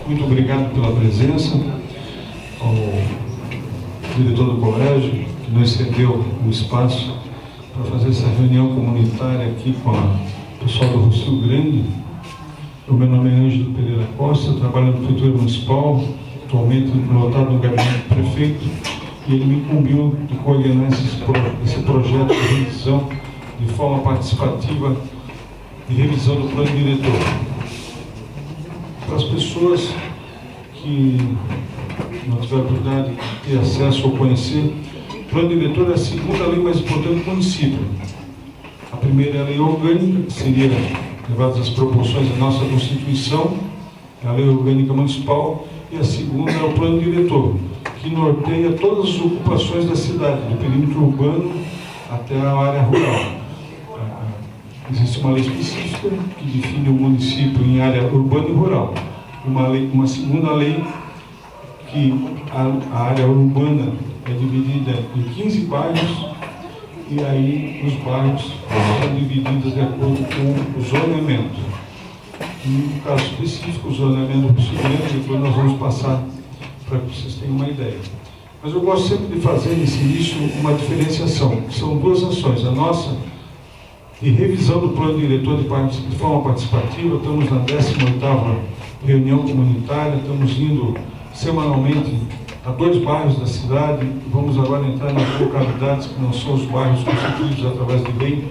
Muito obrigado pela presença, ao diretor do colégio, que nos cedeu o espaço para fazer essa reunião comunitária aqui com o pessoal do Rio Grande. O meu nome é Ângelo Pereira Costa, eu trabalho na Prefeitura Municipal, atualmente lotado no gabinete do prefeito, e ele me incumbiu de coordenar esse projeto de revisão de forma participativa de revisão do plano diretor. Para as pessoas que não tiveram a oportunidade de ter acesso ou conhecer, o plano diretor é a segunda lei mais importante do município. A primeira é a lei orgânica, que seria, levadas as proporções da nossa Constituição, é a lei orgânica municipal, e a segunda é o plano diretor, que norteia todas as ocupações da cidade, do perímetro urbano até a área rural. Existe uma lei específica que define o município em área urbana e rural. Uma segunda lei que a área urbana é dividida em 15 bairros, e aí os bairros são divididos de acordo com o zoneamento. E no caso específico, o zoneamento do Rio Grande, depois nós vamos passar para que vocês tenham uma ideia. Mas eu gosto sempre de fazer nesse início uma diferenciação, que são duas ações. A nossa de revisão do plano diretor de forma participativa, estamos na 18ª reunião comunitária, estamos indo semanalmente a 2 bairros da cidade, vamos agora entrar nas localidades que não são os bairros constituídos através de lei,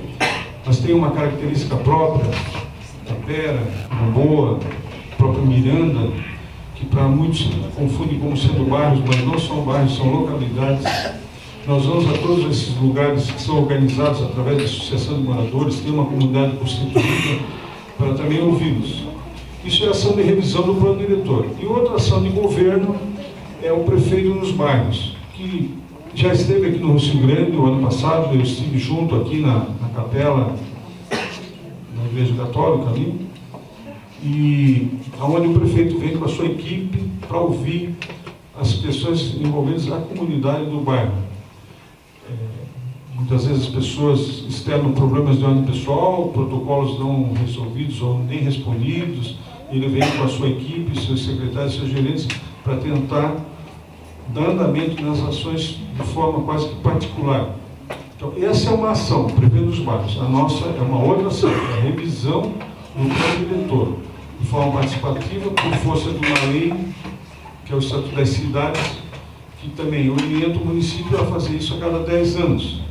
mas tem uma característica própria, Tapera, Gamboa, próprio Miranda, que para muitos confundem como sendo bairros, mas não são bairros, são localidades. Nós vamos a todos esses lugares que são organizados através da associação de moradores, tem uma comunidade constituída para também ouvi-los. Isso é ação de revisão do plano diretor. E outra ação de governo é o prefeito nos bairros, que já esteve aqui no Rio Grande o ano passado, eu estive junto aqui na capela da Igreja Católica ali, e onde o prefeito vem com a sua equipe para ouvir as pessoas envolvidas na comunidade do bairro. Muitas vezes as pessoas externam problemas de ordem pessoal, protocolos não resolvidos ou nem respondidos, ele vem com a sua equipe, seus secretários, seus gerentes, para tentar dar andamento nas ações de forma quase que particular. Então, essa é uma ação, prevendo os bairros. A nossa é uma outra ação, é a revisão do plano diretor, de forma participativa, por força de uma lei, que é o Estatuto das Cidades, que também orienta o município a fazer isso a cada 10 anos.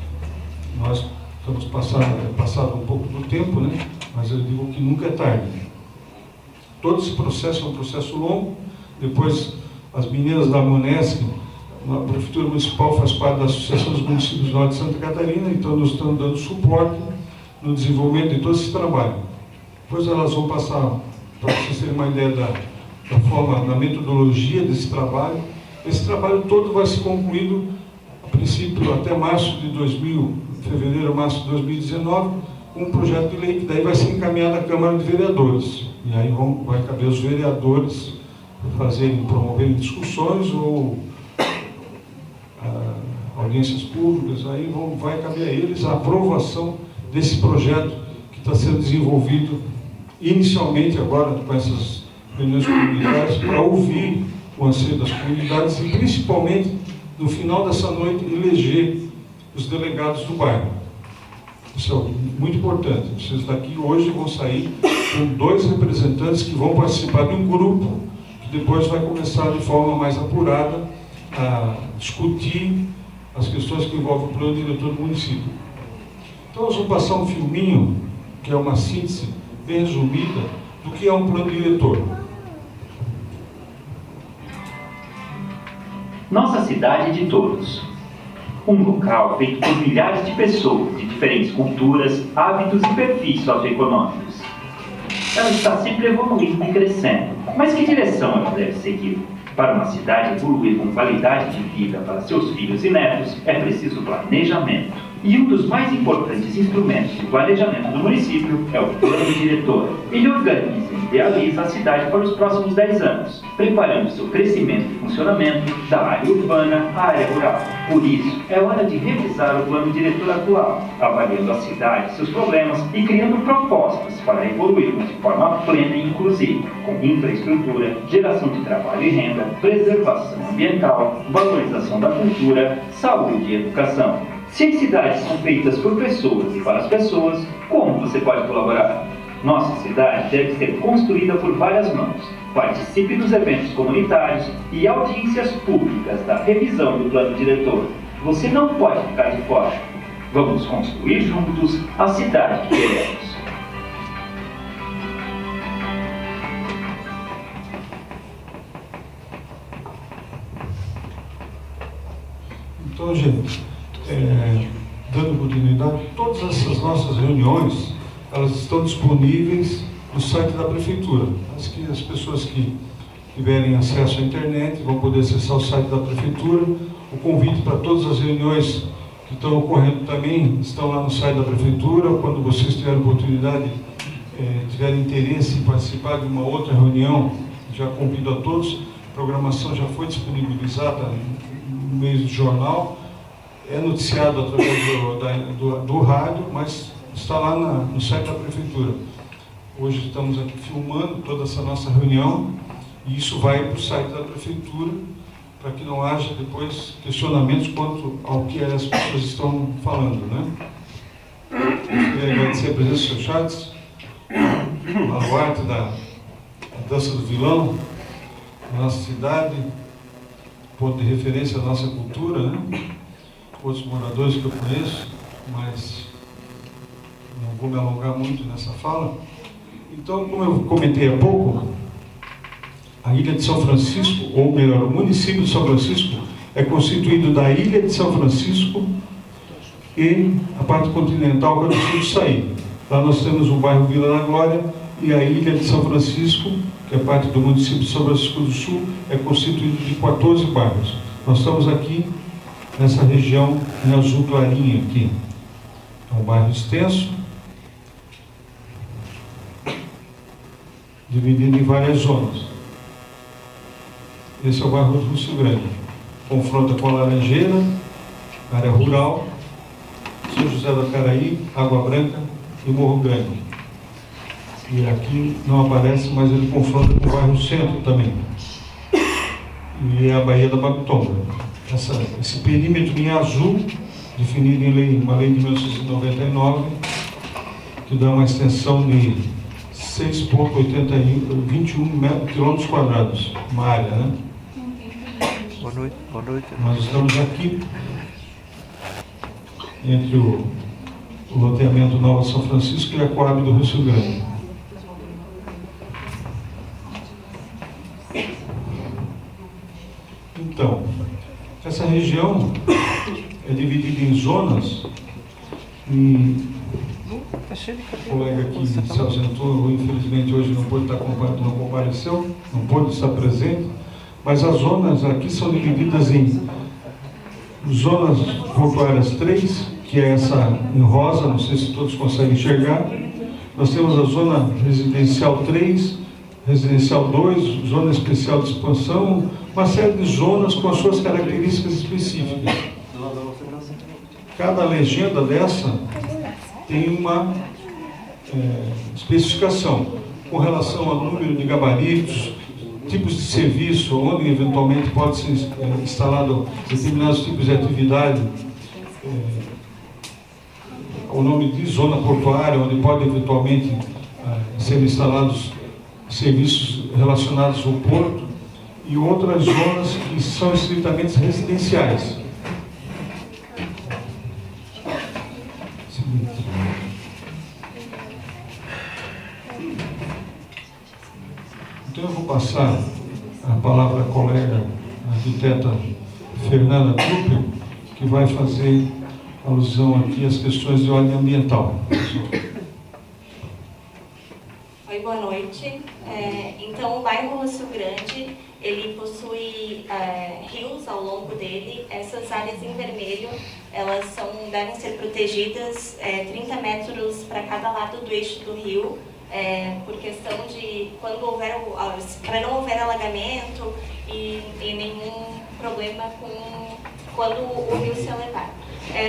Nós estamos passado um pouco do tempo, né? Mas eu digo que nunca é tarde. Todo esse processo é um processo longo. Depois, as meninas da Monesc, a Prefeitura Municipal faz parte da Associação dos Municípios do Norte de Santa Catarina, então nós estamos dando suporte no desenvolvimento de todo esse trabalho. Depois elas vão passar, para vocês terem uma ideia da forma, da metodologia desse trabalho. Esse trabalho todo vai ser concluído, a princípio, até fevereiro, março de 2019, com um projeto de lei que daí vai ser encaminhado à Câmara de Vereadores. E aí vai caber os vereadores promoverem discussões ou audiências públicas, aí vai caber a eles a aprovação desse projeto que está sendo desenvolvido inicialmente agora com essas reuniões comunitárias, para ouvir o anseio das comunidades e principalmente, no final dessa noite, eleger os delegados do bairro. Isso é muito importante. Vocês daqui hoje vão sair com 2 representantes que vão participar de um grupo que depois vai começar de forma mais apurada a discutir as questões que envolvem o plano diretor do município. Então, nós vamos passar um filminho, que é uma síntese bem resumida do que é um plano diretor. Nossa cidade é de todos. Um local feito por milhares de pessoas de diferentes culturas, hábitos e perfis socioeconômicos. Ela está sempre evoluindo e crescendo. Mas que direção ela deve seguir? Para uma cidade evoluir com qualidade de vida para seus filhos e netos, é preciso planejamento. E um dos mais importantes instrumentos de planejamento do município é o plano diretor. Ele organiza em idealiza a cidade para os próximos 10 anos, preparando seu crescimento e funcionamento da área urbana à área rural. Por isso, é hora de revisar o plano diretor atual, avaliando a cidade, seus problemas e criando propostas para evoluirmos de forma plena e inclusiva, com infraestrutura, geração de trabalho e renda, preservação ambiental, valorização da cultura, saúde e educação. Se as cidades são feitas por pessoas e para as pessoas, como você pode colaborar? Nossa cidade deve ser construída por várias mãos. Participe dos eventos comunitários e audiências públicas da revisão do plano diretor. Você não pode ficar de fora. Vamos construir juntos a cidade que queremos. Então, gente, dando continuidade, todas essas nossas reuniões, elas estão disponíveis no site da Prefeitura. Acho que as pessoas que tiverem acesso à internet vão poder acessar o site da Prefeitura. O convite para todas as reuniões que estão ocorrendo também estão lá no site da Prefeitura. Quando vocês tiverem oportunidade, tiverem interesse em participar de uma outra reunião, já convido a todos. A programação já foi disponibilizada no meio do jornal, é noticiado através do rádio, mas está lá no site da Prefeitura. Hoje estamos aqui filmando toda essa nossa reunião e isso vai para o site da Prefeitura para que não haja depois questionamentos quanto ao que as pessoas estão falando, né? Queria agradecer a presença do Sr. Chaves, o baluarte da dança do vilão, da nossa cidade, ponto de referência da nossa cultura, né? Outros moradores que eu conheço, mas não vou me alongar muito nessa fala. Então, como eu comentei há pouco, a Ilha de São Francisco, ou melhor, o município de São Francisco, é constituído da Ilha de São Francisco e a parte continental, que é o sul do Saí. Lá nós temos o bairro Vila da Glória e a Ilha de São Francisco, que é parte do município de São Francisco do Sul, é constituído de 14 bairros. Nós estamos aqui nessa região em azul clarinho aqui. É um bairro extenso, dividido em várias zonas. Esse é o bairro do Russo Grande. Confronta com a Laranjeira, área rural, São José da Caraí, Água Branca e Morro Grande. E aqui não aparece, mas ele confronta com o bairro Centro também. E é a Baía da Babitonga. Esse perímetro em azul, definido em uma lei de 1999, que dá uma extensão de 6,21 quilômetros quadrados, uma área, né? Boa noite, boa noite. Nós estamos aqui entre o loteamento Nova São Francisco e a Coab do Russo Grande. Então, essa região é dividida em zonas e o colega que se ausentou, infelizmente hoje não pôde estar não compareceu, não pôde estar presente, mas as zonas aqui são divididas em zonas portuárias 3, que é essa em rosa, não sei se todos conseguem enxergar. Nós temos a zona residencial 3, residencial 2, zona especial de expansão, uma série de zonas com as suas características específicas. Cada legenda dessa tem uma especificação com relação ao número de gabaritos, tipos de serviço, onde eventualmente pode ser instalado determinados tipos de atividade, o nome de zona portuária, onde pode eventualmente ser instalados serviços relacionados ao porto, e outras zonas que são estritamente residenciais. Então eu vou passar a palavra à colega, a arquiteta Fernanda Trupper, que vai fazer alusão aqui às questões de ordem ambiental. Oi, boa noite. Então, o bairro Russo Grande, ele possui rios ao longo dele. Essas áreas em vermelho, elas devem ser protegidas 30 metros para cada lado do eixo do rio. por questão de quando houver, para não houver alagamento e nenhum problema quando o rio se elevar.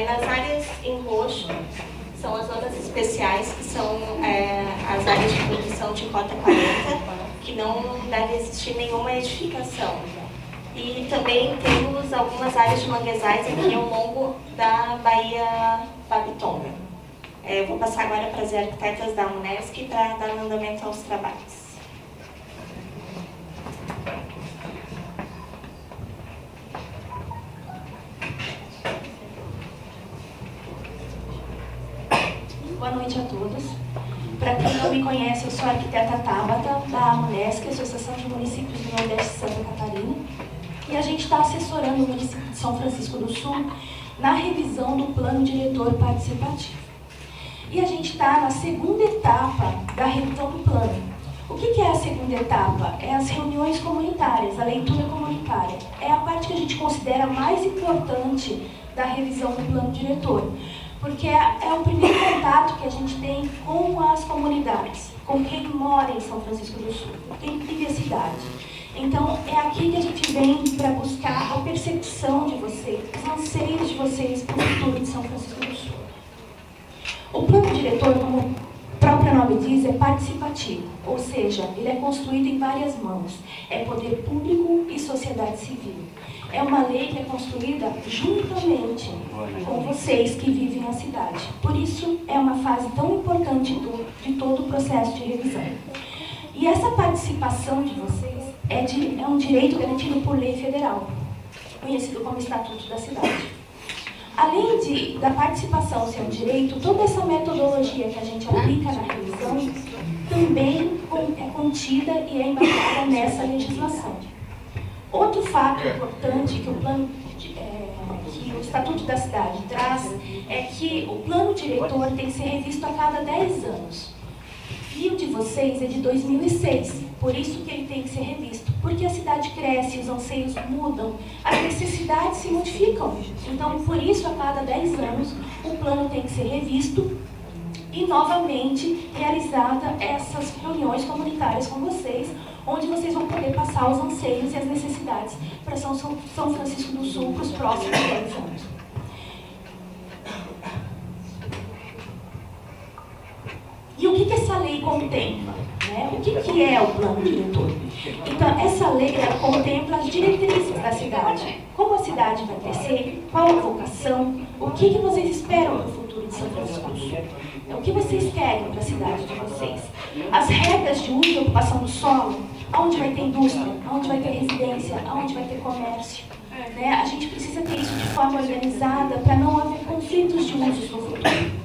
Nas áreas em roxo, são as zonas especiais, que são as áreas de proteção de cota 40, que não deve existir nenhuma edificação. E também temos algumas áreas de manguezais aqui ao longo da Baía Babitonga. Eu vou passar agora para as arquitetas da Unesc para dar andamento aos trabalhos. Boa noite a todos. Para quem não me conhece, eu sou a arquiteta Tabata, da Unesc, Associação de Municípios do Nordeste de Santa Catarina, e a gente está assessorando o município de São Francisco do Sul na revisão do Plano Diretor Participativo. E a gente está na segunda etapa da revisão do plano. O que é a segunda etapa? É as reuniões comunitárias, a leitura comunitária. É a parte que a gente considera mais importante da revisão do plano diretor, porque é o primeiro contato que a gente tem com as comunidades, com quem mora em São Francisco do Sul, quem vive a cidade. Então, é aqui que a gente vem para buscar a percepção de vocês, os anseios de vocês para o futuro de São Francisco do Sul. O plano diretor, como o próprio nome diz, é participativo, ou seja, ele é construído em várias mãos. É poder público e sociedade civil. É uma lei que é construída juntamente com vocês que vivem a cidade. Por isso, é uma fase tão importante de todo o processo de revisão. E essa participação de vocês é um direito garantido por lei federal, conhecido como Estatuto da Cidade. Além da participação ser um direito, toda essa metodologia que a gente aplica na revisão também é contida e é embasada nessa legislação. Outro fato importante que o Estatuto da Cidade traz é que o plano diretor tem que ser revisto a cada 10 anos. E o de vocês é de 2006, por isso que ele tem que ser revisto. Porque a cidade cresce, os anseios mudam, as necessidades se modificam. Então, por isso, a cada 10 anos, o plano tem que ser revisto e, novamente, realizada essas reuniões comunitárias com vocês, onde vocês vão poder passar os anseios e as necessidades para São Francisco do Sul para os próximos 10 anos. E o que essa lei contempla? Né? O que é o plano diretor? Então, essa lei contempla as diretrizes da cidade. Como a cidade vai crescer, qual a vocação, o que vocês esperam para o futuro de São Francisco do Sul? O que vocês querem para a cidade de vocês? As regras de uso e ocupação do solo, aonde vai ter indústria, aonde vai ter residência, aonde vai ter comércio. Né? A gente precisa ter isso de forma organizada para não haver conflitos de usos no futuro.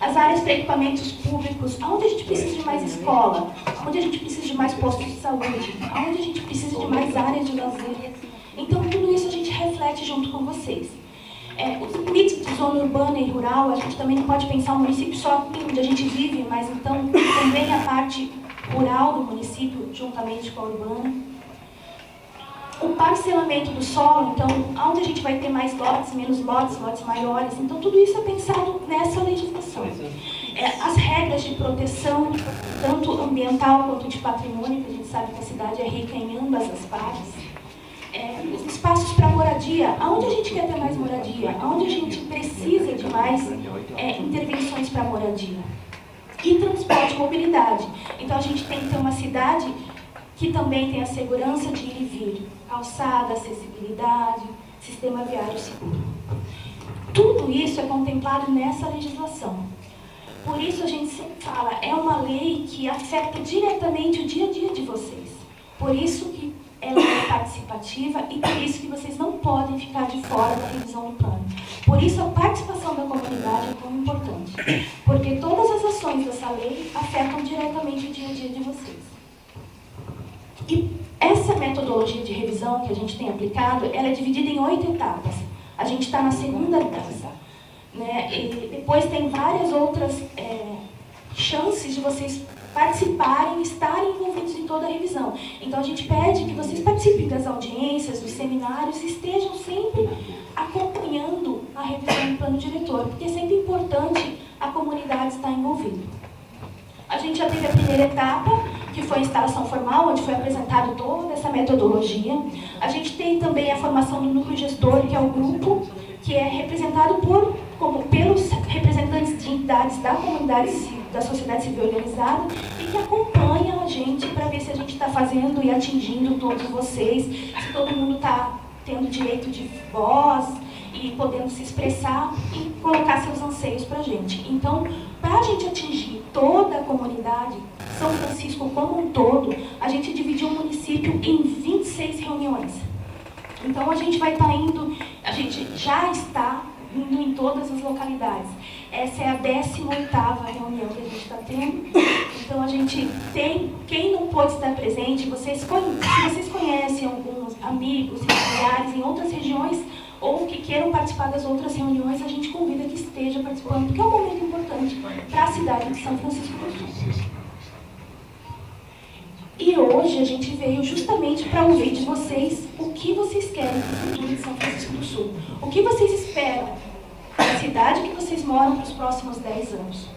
As áreas para equipamentos públicos, aonde a gente precisa de mais escola, aonde a gente precisa de mais postos de saúde, aonde a gente precisa de mais áreas de lazer. Então, tudo isso a gente reflete junto com vocês. Os limites de zona urbana e rural, a gente também não pode pensar o município só onde a gente vive, mas então também a parte rural do município, juntamente com a urbana. O parcelamento do solo, então, onde a gente vai ter mais lotes, menos lotes, lotes maiores. Então, tudo isso é pensado nessa legislação. As regras de proteção, tanto ambiental quanto de patrimônio, que a gente sabe que a cidade é rica em ambas as partes. Os espaços para moradia, aonde a gente quer ter mais moradia, aonde a gente precisa de mais intervenções para moradia. E transporte e mobilidade. Então, a gente tem que ter uma cidade que também tem a segurança de ir e vir, calçada, acessibilidade, sistema viário seguro. Tudo isso é contemplado nessa legislação. Por isso a gente sempre fala, é uma lei que afeta diretamente o dia a dia de vocês. Por isso que ela é participativa e por isso que vocês não podem ficar de fora da revisão do plano. Por isso a participação da comunidade é tão importante. Porque todas as ações dessa lei afetam diretamente o dia a dia de vocês. E essa metodologia de revisão que a gente tem aplicado, ela é dividida em 8 etapas. A gente está na segunda etapa. Né? E depois tem várias outras chances de vocês participarem, estarem envolvidos em toda a revisão. Então a gente pede que vocês participem das audiências, dos seminários, e estejam sempre acompanhando a revisão do plano diretor, porque é sempre importante a comunidade estar envolvida. A gente já teve a primeira etapa, que foi a instalação formal, onde foi apresentado toda essa metodologia. A gente tem também a formação do núcleo gestor, que é o grupo que é representado pelos representantes de entidades da comunidade, da sociedade civil organizada, e que acompanham a gente para ver se a gente está fazendo e atingindo todos vocês, se todo mundo está tendo direito de voz e podendo se expressar e colocar seus anseios para a gente. Então, para a gente atingir toda a comunidade, São Francisco como um todo, a gente dividiu o município em 26 reuniões. Então, a gente vai estar indo, a gente já está indo em todas as localidades. Essa é a 18ª reunião que a gente está tendo. Então, a gente tem, quem não pôde estar presente, se vocês conhecem alguns amigos e familiares em outras regiões, ou que queiram participar das outras reuniões, a gente convida que esteja participando, porque é um momento importante para a cidade de São Francisco do Sul. E hoje a gente veio justamente para ouvir de vocês o que vocês querem para o futuro de São Francisco do Sul. O que vocês esperam da cidade que vocês moram para os próximos 10 anos.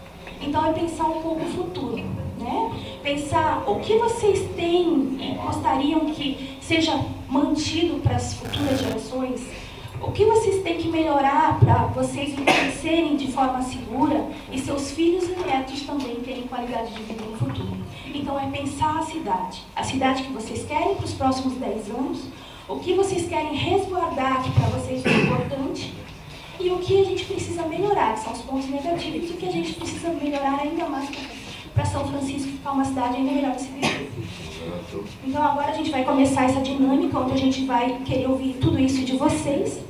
Então é pensar um pouco o futuro, né? Pensar o que vocês têm e gostariam que seja mantido para as futuras gerações. O que vocês têm que melhorar para vocês envelhecerem de forma segura e seus filhos e netos também terem qualidade de vida no futuro. Então é pensar a cidade que vocês querem para os próximos 10 anos, o que vocês querem resguardar que para vocês é importante e o que a gente precisa melhorar, que são os pontos negativos, e o que a gente precisa melhorar ainda mais para São Francisco ficar uma cidade ainda melhor de se viver. Então agora a gente vai começar essa dinâmica, onde a gente vai querer ouvir tudo isso de vocês.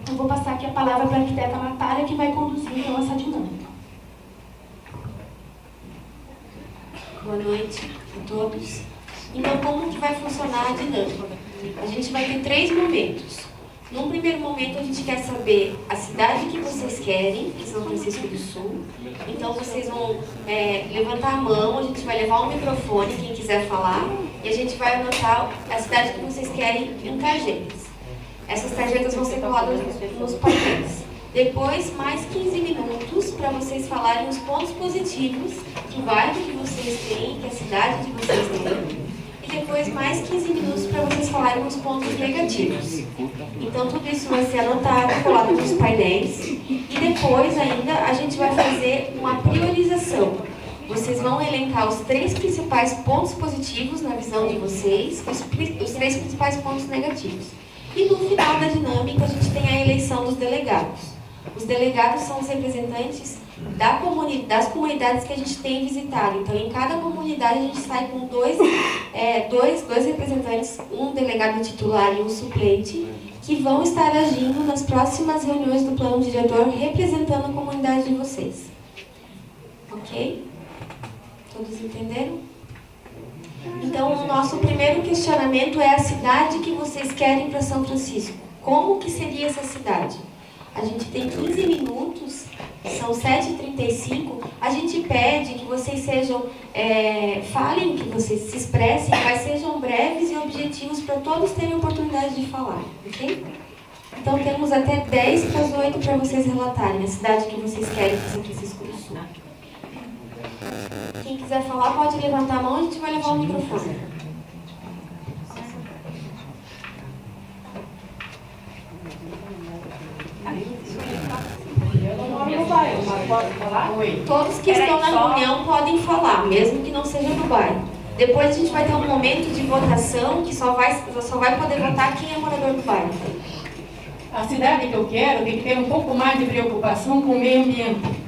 Eu vou passar aqui a palavra para a arquiteta Natália, que vai conduzir então essa dinâmica. Boa noite a todos. Então, como que vai funcionar a dinâmica? A gente vai ter 3 momentos. Num primeiro momento, a gente quer saber a cidade que vocês querem, em São Francisco do Sul. Então, vocês vão levantar a mão, a gente vai levar o microfone, quem quiser falar, e a gente vai anotar a cidade que vocês querem em tarjetas. Essas tarjetas vão ser coladas nos papéis. Depois, mais 15 minutos para vocês falarem os pontos positivos que o bairro que vocês têm, que a cidade de vocês têm. E depois, mais 15 minutos para vocês falarem os pontos negativos. Então, tudo isso vai ser anotado, colado nos painéis. E depois, ainda, a gente vai fazer uma priorização. Vocês vão elencar os 3 principais pontos positivos na visão de vocês, os 3 principais pontos negativos. E no final da dinâmica, a gente tem a eleição dos delegados. Os delegados são os representantes das comunidades que a gente tem visitado. Então, em cada comunidade, a gente sai com dois representantes, um delegado titular e um suplente, que vão estar agindo nas próximas reuniões do plano diretor, representando a comunidade de vocês. Ok? Todos entenderam? Então, o nosso primeiro questionamento é a cidade que vocês querem para São Francisco. Como que seria essa cidade? A gente tem 15 minutos, são 7h35. A gente pede que vocês falem, que vocês se expressem, mas sejam breves e objetivos para todos terem oportunidade de falar, ok? Então, temos até 7:50 para vocês relatarem a cidade que vocês querem para São Francisco do Sul. Quem quiser falar pode levantar a mão, a gente vai levar o microfone. Todos que estão na reunião podem falar, mesmo que não seja do bairro. Depois a gente vai ter um momento de votação que só vai poder votar quem é morador do bairro. A cidade que eu quero tem que ter um pouco mais de preocupação com o meio ambiente.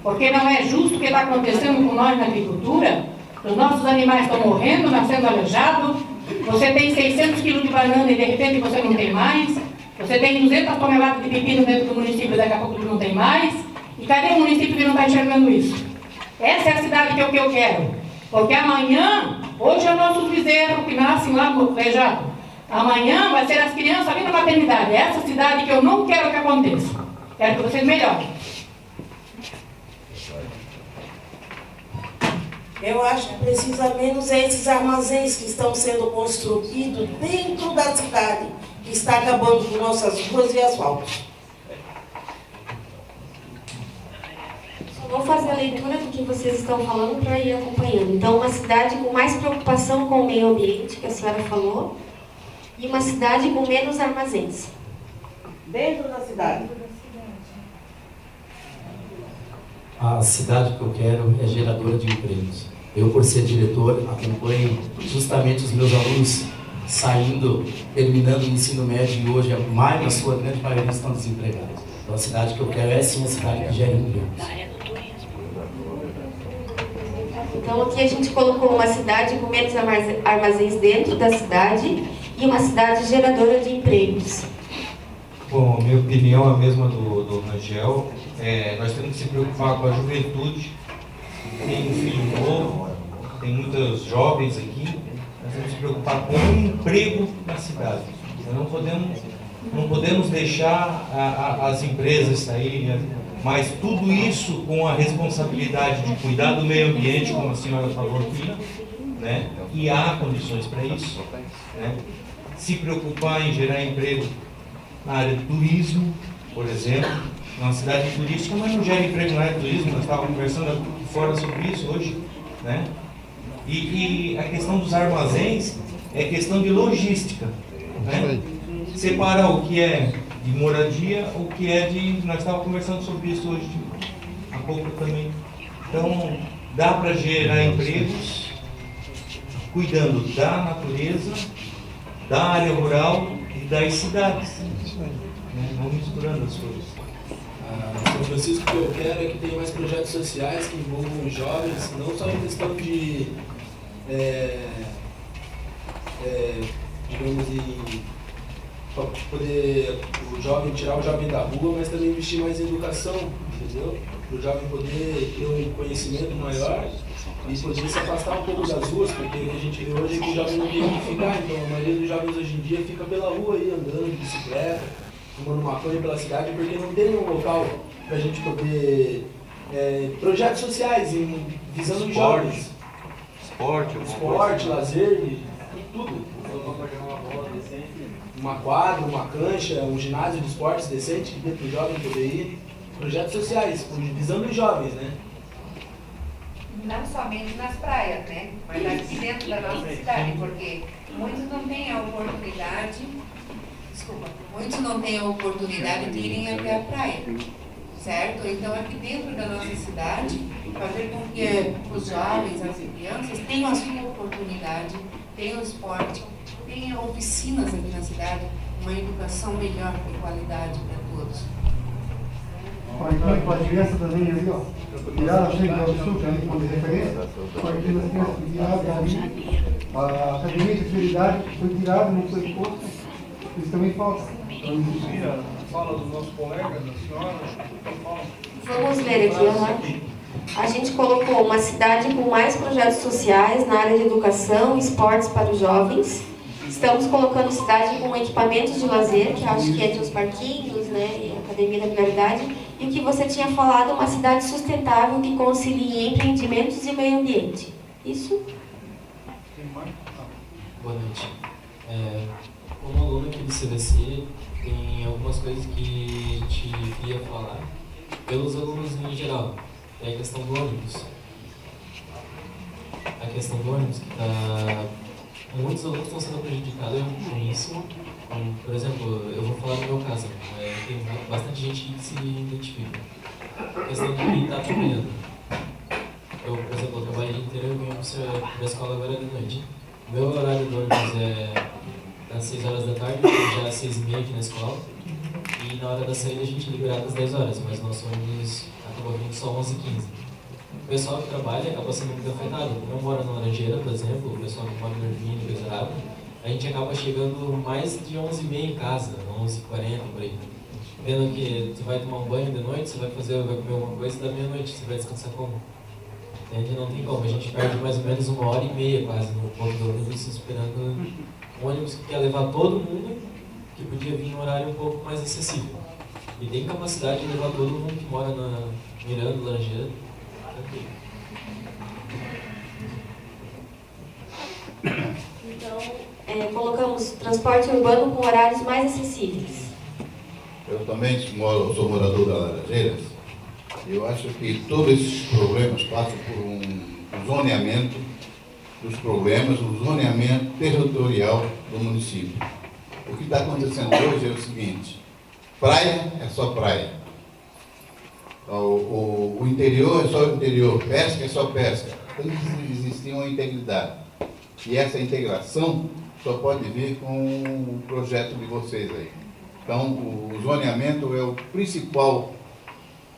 Porque não é justo o que está acontecendo com nós na agricultura. Os nossos animais estão morrendo, nascendo aleijados. Você tem 600 quilos de banana e de repente você não tem mais. Você tem 200 toneladas de pepino dentro do município e daqui a pouco não tem mais. E cadê o município que não está enxergando isso? Essa é a cidade que eu quero. Porque amanhã, hoje é o nosso bezerro que nasce lá no Rejado. Amanhã vai ser as crianças ali na maternidade. É essa cidade que eu não quero que aconteça. Quero que vocês melhorem. Eu acho que precisa menos esses armazéns que estão sendo construídos dentro da cidade, que está acabando com nossas ruas e asfaltos. Vou fazer a leitura do que vocês estão falando para ir acompanhando. Então, uma cidade com mais preocupação com o meio ambiente, que a senhora falou, e uma cidade com menos armazéns. Dentro da cidade. A cidade que eu quero é geradora de empregos. Eu, por ser diretor, acompanho justamente os meus alunos saindo, terminando o ensino médio e hoje, na sua grande maioria, estão desempregados. Então, a cidade que eu quero é sim a cidade que gera empregos. Então, aqui a gente colocou uma cidade com menos armazéns dentro da cidade e uma cidade geradora de empregos. Bom, minha opinião é a mesma do Rangel. Nós temos que se preocupar com a juventude. Tem um filho novo, tem muitos jovens aqui. Nós temos que se preocupar com o emprego na cidade. Não podemos deixar as empresas saírem, mas tudo isso com a responsabilidade de cuidar do meio ambiente, como a senhora falou aqui, né? E há condições para isso, né? Se preocupar em gerar emprego na área de turismo, por exemplo, uma cidade turística, mas não gera emprego na área de turismo. Nós estávamos conversando fora sobre isso hoje, né? E a questão dos armazéns é questão de logística, né? Separar o que é de moradia, o que é de... Nós estávamos conversando sobre isso hoje há pouco também. Então, dá para gerar empregos cuidando da natureza, da área rural e das cidades, né? Não misturando as coisas. São Francisco, o que eu quero é que tenha mais projetos sociais que envolvam os jovens, não só em questão de, digamos, para poder tirar o jovem da rua, mas também investir mais em educação, entendeu? Para o jovem poder ter um conhecimento maior e poder se afastar um pouco das ruas, porque o que a gente vê hoje é que o jovem não tem onde ficar, então a maioria dos jovens hoje em dia fica pela rua aí, andando de bicicleta, fumando maconha pela cidade, porque não tem um local para a gente poder... projetos sociais, visando os jovens. Esporte, lazer, tudo. Uma quadra, uma cancha, um ginásio de esportes decente que dê para o jovem poder ir. Projetos sociais, visando os jovens, né? Não somente nas praias, né? Mas aqui dentro da nossa cidade, porque muitos não têm a oportunidade, de irem até a praia, certo? Então aqui dentro da nossa cidade, fazer com que os jovens, as crianças tenham a sua oportunidade, tenham esporte, tenham oficinas aqui na cidade, uma educação melhor de qualidade para todos. Aqui para a criança também ali, ó, tirar a gente do sul, que é um ponto de referência, para que as crianças que tiraram ali, a academia de fidelidade foi tirada, não foi posto, isso também falta. Fala dos nossos colegas, da senhora, Vamos ler aqui, a gente colocou uma cidade com mais projetos sociais na área de educação e esportes para os jovens. Estamos colocando cidade com equipamentos de lazer, que acho que é entre os parquinhos, né, e a academia da fidelidade. E o que você tinha falado, uma cidade sustentável que concilie empreendimentos e meio ambiente. Isso? Boa noite. Como aluno aqui do CVC, tem algumas coisas que te queria falar pelos alunos em geral. É a questão do ônibus. A questão do ônibus, que está... Muitos alunos estão sendo prejudicados com isso. Por exemplo, eu vou falar no meu caso. Tem bastante gente que se identifica. A questão de estar trabalhando. Eu, por exemplo, eu trabalho o dia inteiro e venho para a escola agora de noite. Meu horário do ônibus é às 6 horas da tarde, já às 6h30 aqui na escola. E na hora da saída a gente liberava às 10 horas, mas nosso ônibus acabou vindo só 11h15. O pessoal que trabalha acaba sendo muito afetado. Como eu moro na Laranjeira, por exemplo, o pessoal que mora no Ermínio, Bezerrado, a gente acaba chegando mais de 11h30 em casa, 11h40 por aí. Vendo que você vai tomar um banho de noite, você vai comer alguma coisa da meia-noite, você vai descansar como? Entende? Não tem como, a gente perde mais ou menos 1h30 quase no ponto do ônibus, esperando um ônibus que quer levar todo mundo, que podia vir em um horário um pouco mais acessível. E tem capacidade de levar todo mundo que mora na Miranda, Laranjeira. Então, colocamos transporte urbano com horários mais acessíveis. Eu também sou morador da Laranjeiras Eu acho que todos esses problemas passam por um zoneamento dos problemas, um zoneamento territorial do município. O que está acontecendo hoje é o seguinte: praia é só praia, o interior é só interior, pesca é só pesca. Tem que existir uma integridade. E essa integração só pode vir com o projeto de vocês aí. Então, o zoneamento é o principal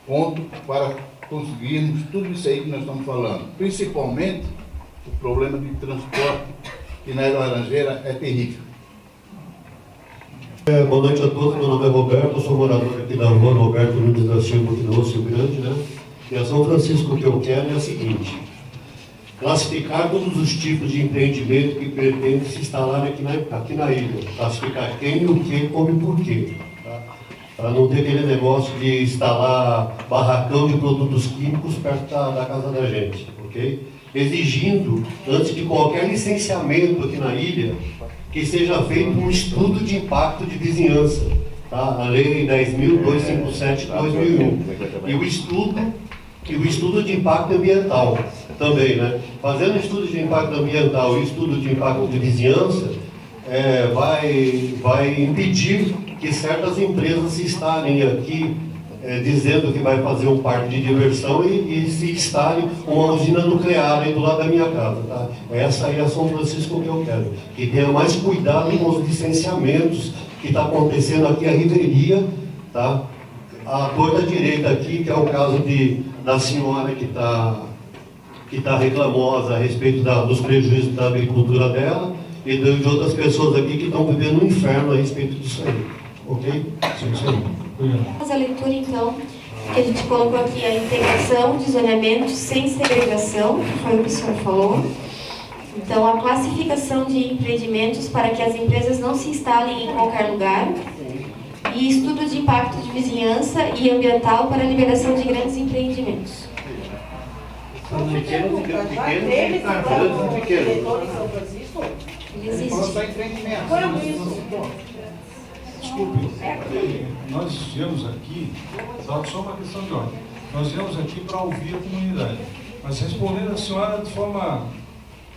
ponto para conseguirmos tudo isso aí que nós estamos falando. Principalmente o problema de transporte, que na Laranjeira é terrível. Boa noite a todos, meu nome é Roberto, eu sou morador aqui da rua Roberto Nunes da Silva, aqui no Rio Grande, né? E a São Francisco, o que eu quero é a seguinte: classificar todos os tipos de empreendimento que pretendem se instalar aqui na ilha. Classificar quem, o que, como e por quê. Tá? Para não ter aquele negócio de instalar barracão de produtos químicos perto da casa da gente, ok? Exigindo, antes de qualquer licenciamento aqui na ilha, que seja feito um estudo de impacto de vizinhança. Tá? A Lei 10.257 de 2001. E o estudo de impacto ambiental também, né? Fazendo estudo de impacto ambiental e estudo de impacto de vizinhança, vai impedir que certas empresas se instalem aqui, dizendo que vai fazer um parque de diversão e se instalem uma usina nuclear aí do lado da minha casa. Tá? Essa aí é a São Francisco que eu quero. Que tenha mais cuidado com os licenciamentos que está acontecendo aqui, a Riveria, tá? A torta direita aqui, que é o caso da senhora que está reclamosa a respeito dos prejuízos da agricultura dela, e de outras pessoas aqui que estão vivendo um inferno a respeito disso aí. Ok? Isso aí. Vamos a leitura, então, que a gente colocou aqui: a integração de zoneamento sem segregação, que foi o que o senhor falou. Então, a classificação de empreendimentos para que as empresas não se instalem em qualquer lugar. E estudo de impacto de vizinhança e ambiental para a liberação de grandes empreendimentos. Pequenos e grandes Desculpe, nós viemos aqui, só uma questão de ordem, nós viemos aqui para ouvir a comunidade, mas respondendo a senhora de forma,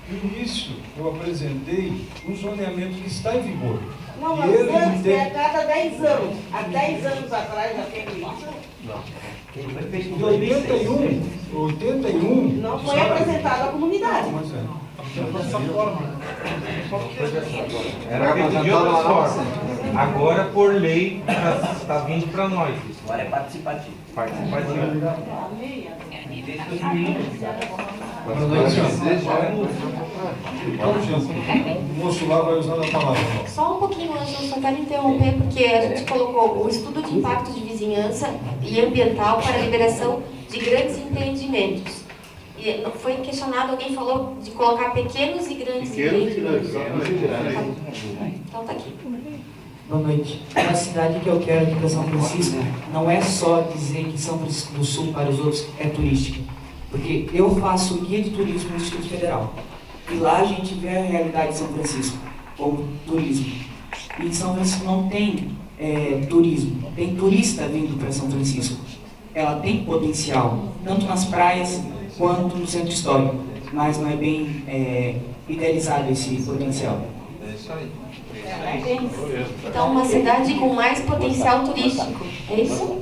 no início eu apresentei um zoneamento que está em vigor. Não, mas antes é a cada 10 anos. Há 10 anos atrás já teve isso? Não. Em 81 não foi apresentado à comunidade. Mas dessa forma. Era feito de outra forma. Agora, por lei, está vindo para nós. Agora é participativo. O moço lá vai usar a palavra. Só um pouquinho antes, eu só quero interromper, porque a gente colocou o estudo de impacto de vizinhança e ambiental para a liberação de grandes empreendimentos. E foi questionado, alguém falou de colocar pequenos e grandes empreendimentos. Então está aqui. Boa noite. A cidade que eu quero aqui para São Francisco não é só dizer que São Francisco do Sul para os outros é turística. Porque eu faço guia de turismo no Instituto Federal. E lá a gente vê a realidade de São Francisco, como turismo. E São Francisco não tem turismo, tem turista vindo para São Francisco. Ela tem potencial, tanto nas praias quanto no centro histórico, mas não é bem idealizado esse potencial. É isso aí. Então, uma cidade com mais potencial turístico, é isso?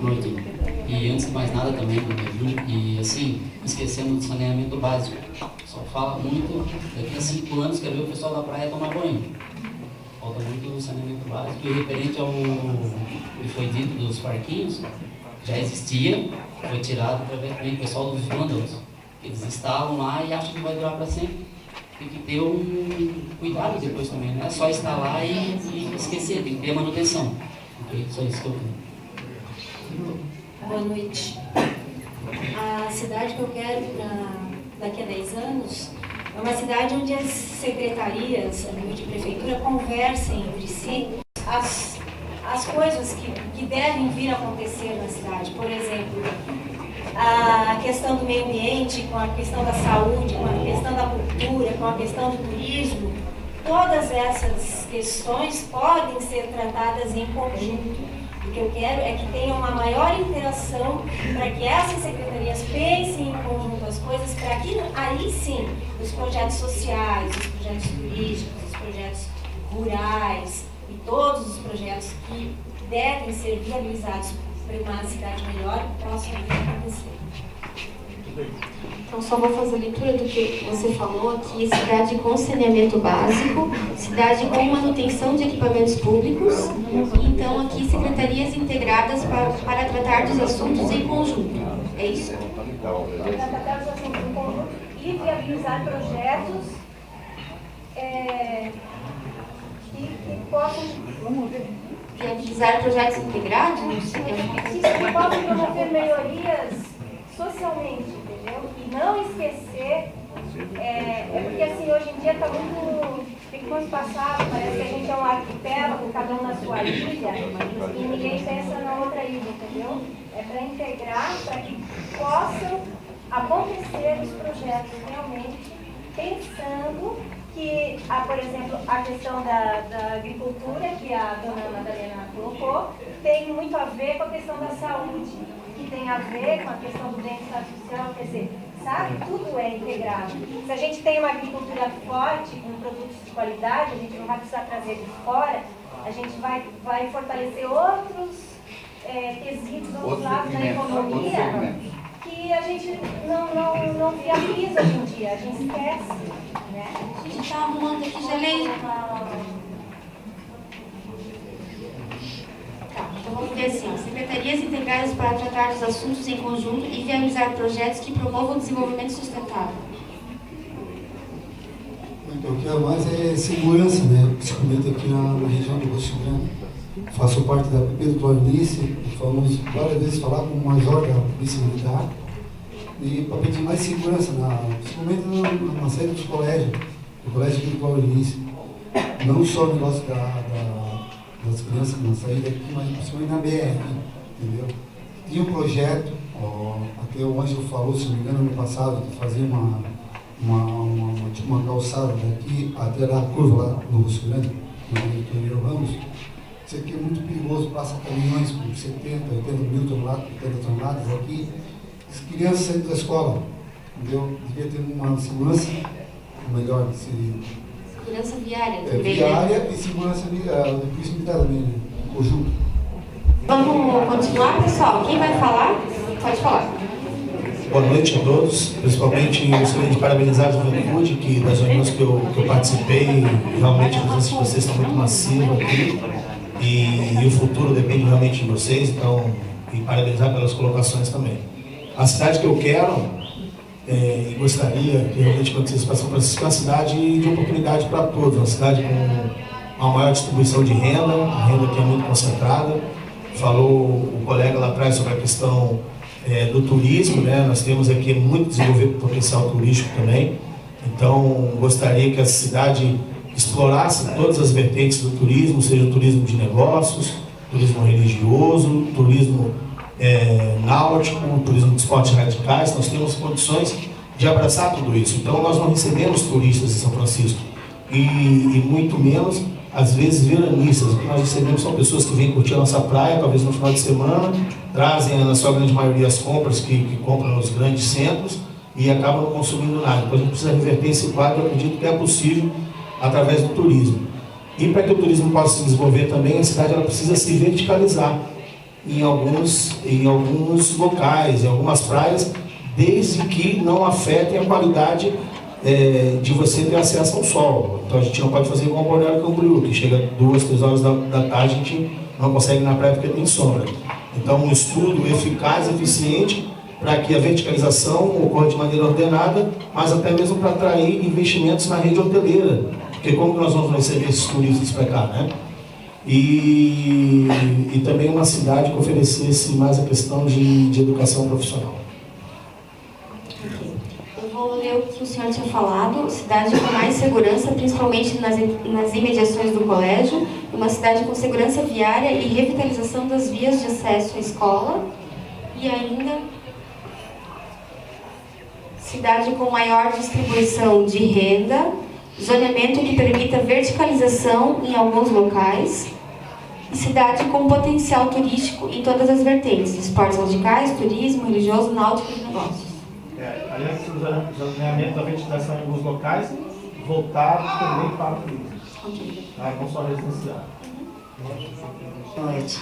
Muito. E antes de mais nada também, e assim, esquecemos do saneamento básico. Só fala muito, daqui a 5 anos quer ver o pessoal da praia tomar banho. Falta muito o saneamento básico. E referente ao que foi dito dos parquinhos, já existia, foi tirado para ver também o pessoal dos vândalos. Eles instalam lá e acham que vai durar para sempre. Tem que ter um cuidado depois também, não é só instalar e esquecer, tem que ter manutenção. Ok? Só isso que eu quero. Boa noite. A cidade que eu quero daqui a 10 anos é uma cidade onde as secretarias, a nível de prefeitura, conversem entre si as coisas que devem vir a acontecer na cidade. Por exemplo, a questão do meio ambiente, com a questão da saúde, com a questão da cultura, com a questão do turismo. Todas essas questões podem ser tratadas em conjunto. O que eu quero é que tenha uma maior interação para que essas secretarias pensem em conjunto as coisas, para que aí sim os projetos sociais, os projetos turísticos, os projetos rurais e todos os projetos que devem ser viabilizados para uma cidade melhor possam acontecer. Então, só vou fazer a leitura do que você falou aqui: cidade com saneamento básico, cidade com manutenção de equipamentos públicos, então aqui secretarias integradas para tratar dos assuntos em conjunto. É isso? Para tratar dos assuntos em conjunto e viabilizar projetos que possam... Viabilizar projetos integrados? Que possam promover melhorias socialmente, entendeu? E não esquecer, porque assim, hoje em dia está muito, ficou espaçado, parece que a gente é um arquipélago, cada um na sua ilha, e ninguém pensa na outra ilha, entendeu? É para integrar, para que possam acontecer os projetos realmente, pensando que, por exemplo, a questão da agricultura, que a dona Madalena colocou, tem muito a ver com a questão da saúde, que tem a ver com a questão do bem-estar social, quer dizer, sabe? Tudo é integrado. Se a gente tem uma agricultura forte, com produtos de qualidade, a gente não vai precisar trazer de fora, a gente vai fortalecer outros quesitos, outros lados da economia, que a gente não viabiliza hoje em dia, a gente esquece, né? A gente está arrumando aqui, já leio. Tá, então vamos ver assim: secretarias integradas para tratar dos assuntos em conjunto e viabilizar projetos que promovam o desenvolvimento sustentável. Então, o que é mais é segurança, né? Principalmente aqui na região do Roxo Grande. Faço parte da PP do Clorinice, falamos várias vezes falar com o major da Polícia Militar e para pedir mais segurança, principalmente na saída dos colégios, do colégio aqui do Clorinice. Não só o negócio das crianças na saída aqui, mas principalmente na BR, entendeu? Tinha um projeto, até o Ângelo falou, se não me engano, ano passado, de fazer uma calçada daqui até a curva lá no Roxo Grande, no Ramos. Isso aqui é muito perigoso, passa caminhões com 70, 80 mil toneladas aqui. As crianças saindo da escola, entendeu? Devia ter uma segurança melhor. Segurança viária também, viária, né? E segurança da Polícia Militar também, né? Conjunto. Vamos continuar, pessoal? Quem vai falar? Pode falar. Boa noite a todos, principalmente gostaria de parabenizar a juventude, que das reuniões que eu participei, realmente a presença de vocês está muito massiva aqui, e o futuro depende realmente de vocês, então, e parabenizar pelas colocações também. A cidade que eu quero, e gostaria que realmente acontecesse para São Francisco, é uma cidade de oportunidade para todos, uma cidade com uma maior distribuição de renda, a renda que é muito concentrada. Falou o colega lá atrás sobre a questão do turismo, né? Nós temos aqui muito desenvolvido potencial turístico também, então gostaria que a cidade explorasse todas as vertentes do turismo, seja o turismo de negócios, turismo religioso, turismo náutico, turismo de esportes radicais. Nós temos condições de abraçar tudo isso, então nós não recebemos turistas em São Francisco e muito menos às vezes veranistas. O que nós recebemos são pessoas que vêm curtir a nossa praia, talvez no final de semana, trazem na sua grande maioria as compras que compram nos grandes centros e acabam não consumindo nada. Então a gente precisa reverter esse quadro. Eu acredito que é possível através do turismo. E para que o turismo possa se desenvolver também, a cidade ela precisa se verticalizar em alguns locais, em algumas praias, desde que não afetem a qualidade de você ter acesso ao sol. Então a gente não pode fazer igual o Balneário Camboriú, que chega 2, 3 horas da tarde, a gente não consegue ir na praia porque tem sombra. Então um estudo eficaz, eficiente, para que a verticalização ocorra de maneira ordenada, mas até mesmo para atrair investimentos na rede hoteleira, porque como que nós vamos receber esses turistas para cá, né? E também uma cidade que oferecesse mais a questão de educação profissional. Eu vou ler o que o senhor tinha falado: cidade com mais segurança, principalmente nas imediações do colégio, uma cidade com segurança viária e revitalização das vias de acesso à escola, e ainda cidade com maior distribuição de renda, zoneamento que permita verticalização em alguns locais, e cidade com potencial turístico em todas as vertentes, esportes radicais, turismo, religioso, náutico e negócios. Aliás, o zoneamento da vegetação em alguns locais voltado também para o turismo. Não só residencial. Boa noite.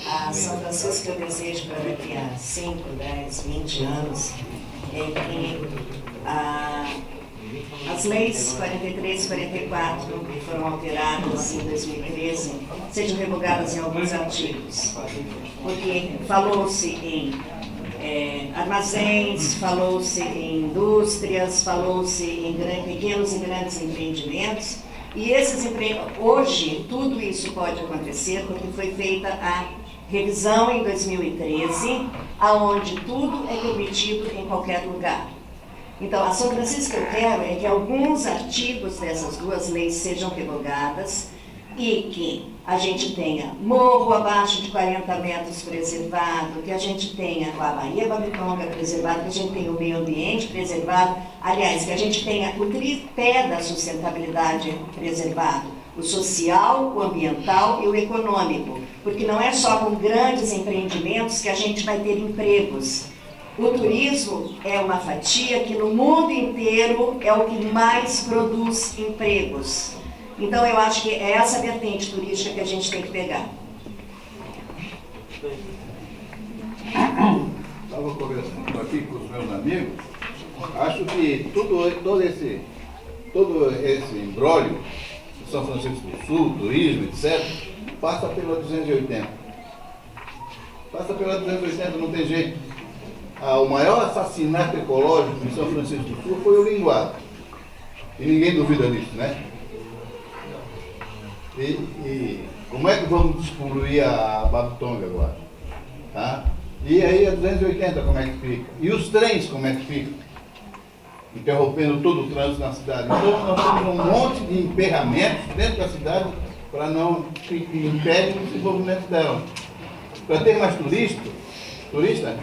A São Francisco eu desejo para daqui a 5, 10, 20 anos é que as leis 43 e 44 que foram alteradas em 2013 sejam revogadas em alguns artigos. Porque falou-se em armazéns, falou-se em indústrias, falou-se em pequenos e grandes empreendimentos. E hoje, tudo isso pode acontecer porque foi feita a revisão em 2013, aonde tudo é permitido em qualquer lugar. Então, a São Francisco que eu quero é que alguns artigos dessas duas leis sejam revogadas e que a gente tenha morro abaixo de 40 metros preservado, que a gente tenha a Baía Babitonga preservada, que a gente tenha o meio ambiente preservado, aliás, que a gente tenha o tripé da sustentabilidade preservado, o social, o ambiental e o econômico, porque não é só com grandes empreendimentos que a gente vai ter empregos. O turismo é uma fatia que no mundo inteiro é o que mais produz empregos. Então eu acho que é essa vertente turística que a gente tem que pegar. Estava conversando aqui com os meus amigos, acho que todo esse imbróglio, São Francisco do Sul, turismo, etc., passa pela 280. Passa pela 280, não tem jeito. O maior assassinato ecológico em São Francisco do Sul foi o linguado. E ninguém duvida disso, né? E como é que vamos despoluir a Babitonga agora? Tá? E aí a 280 como é que fica? E os trens como é que ficam? Interrompendo todo o trânsito na cidade. Então nós temos um monte de emperramentos dentro da cidade para não impedir o desenvolvimento dela. Para ter mais turista,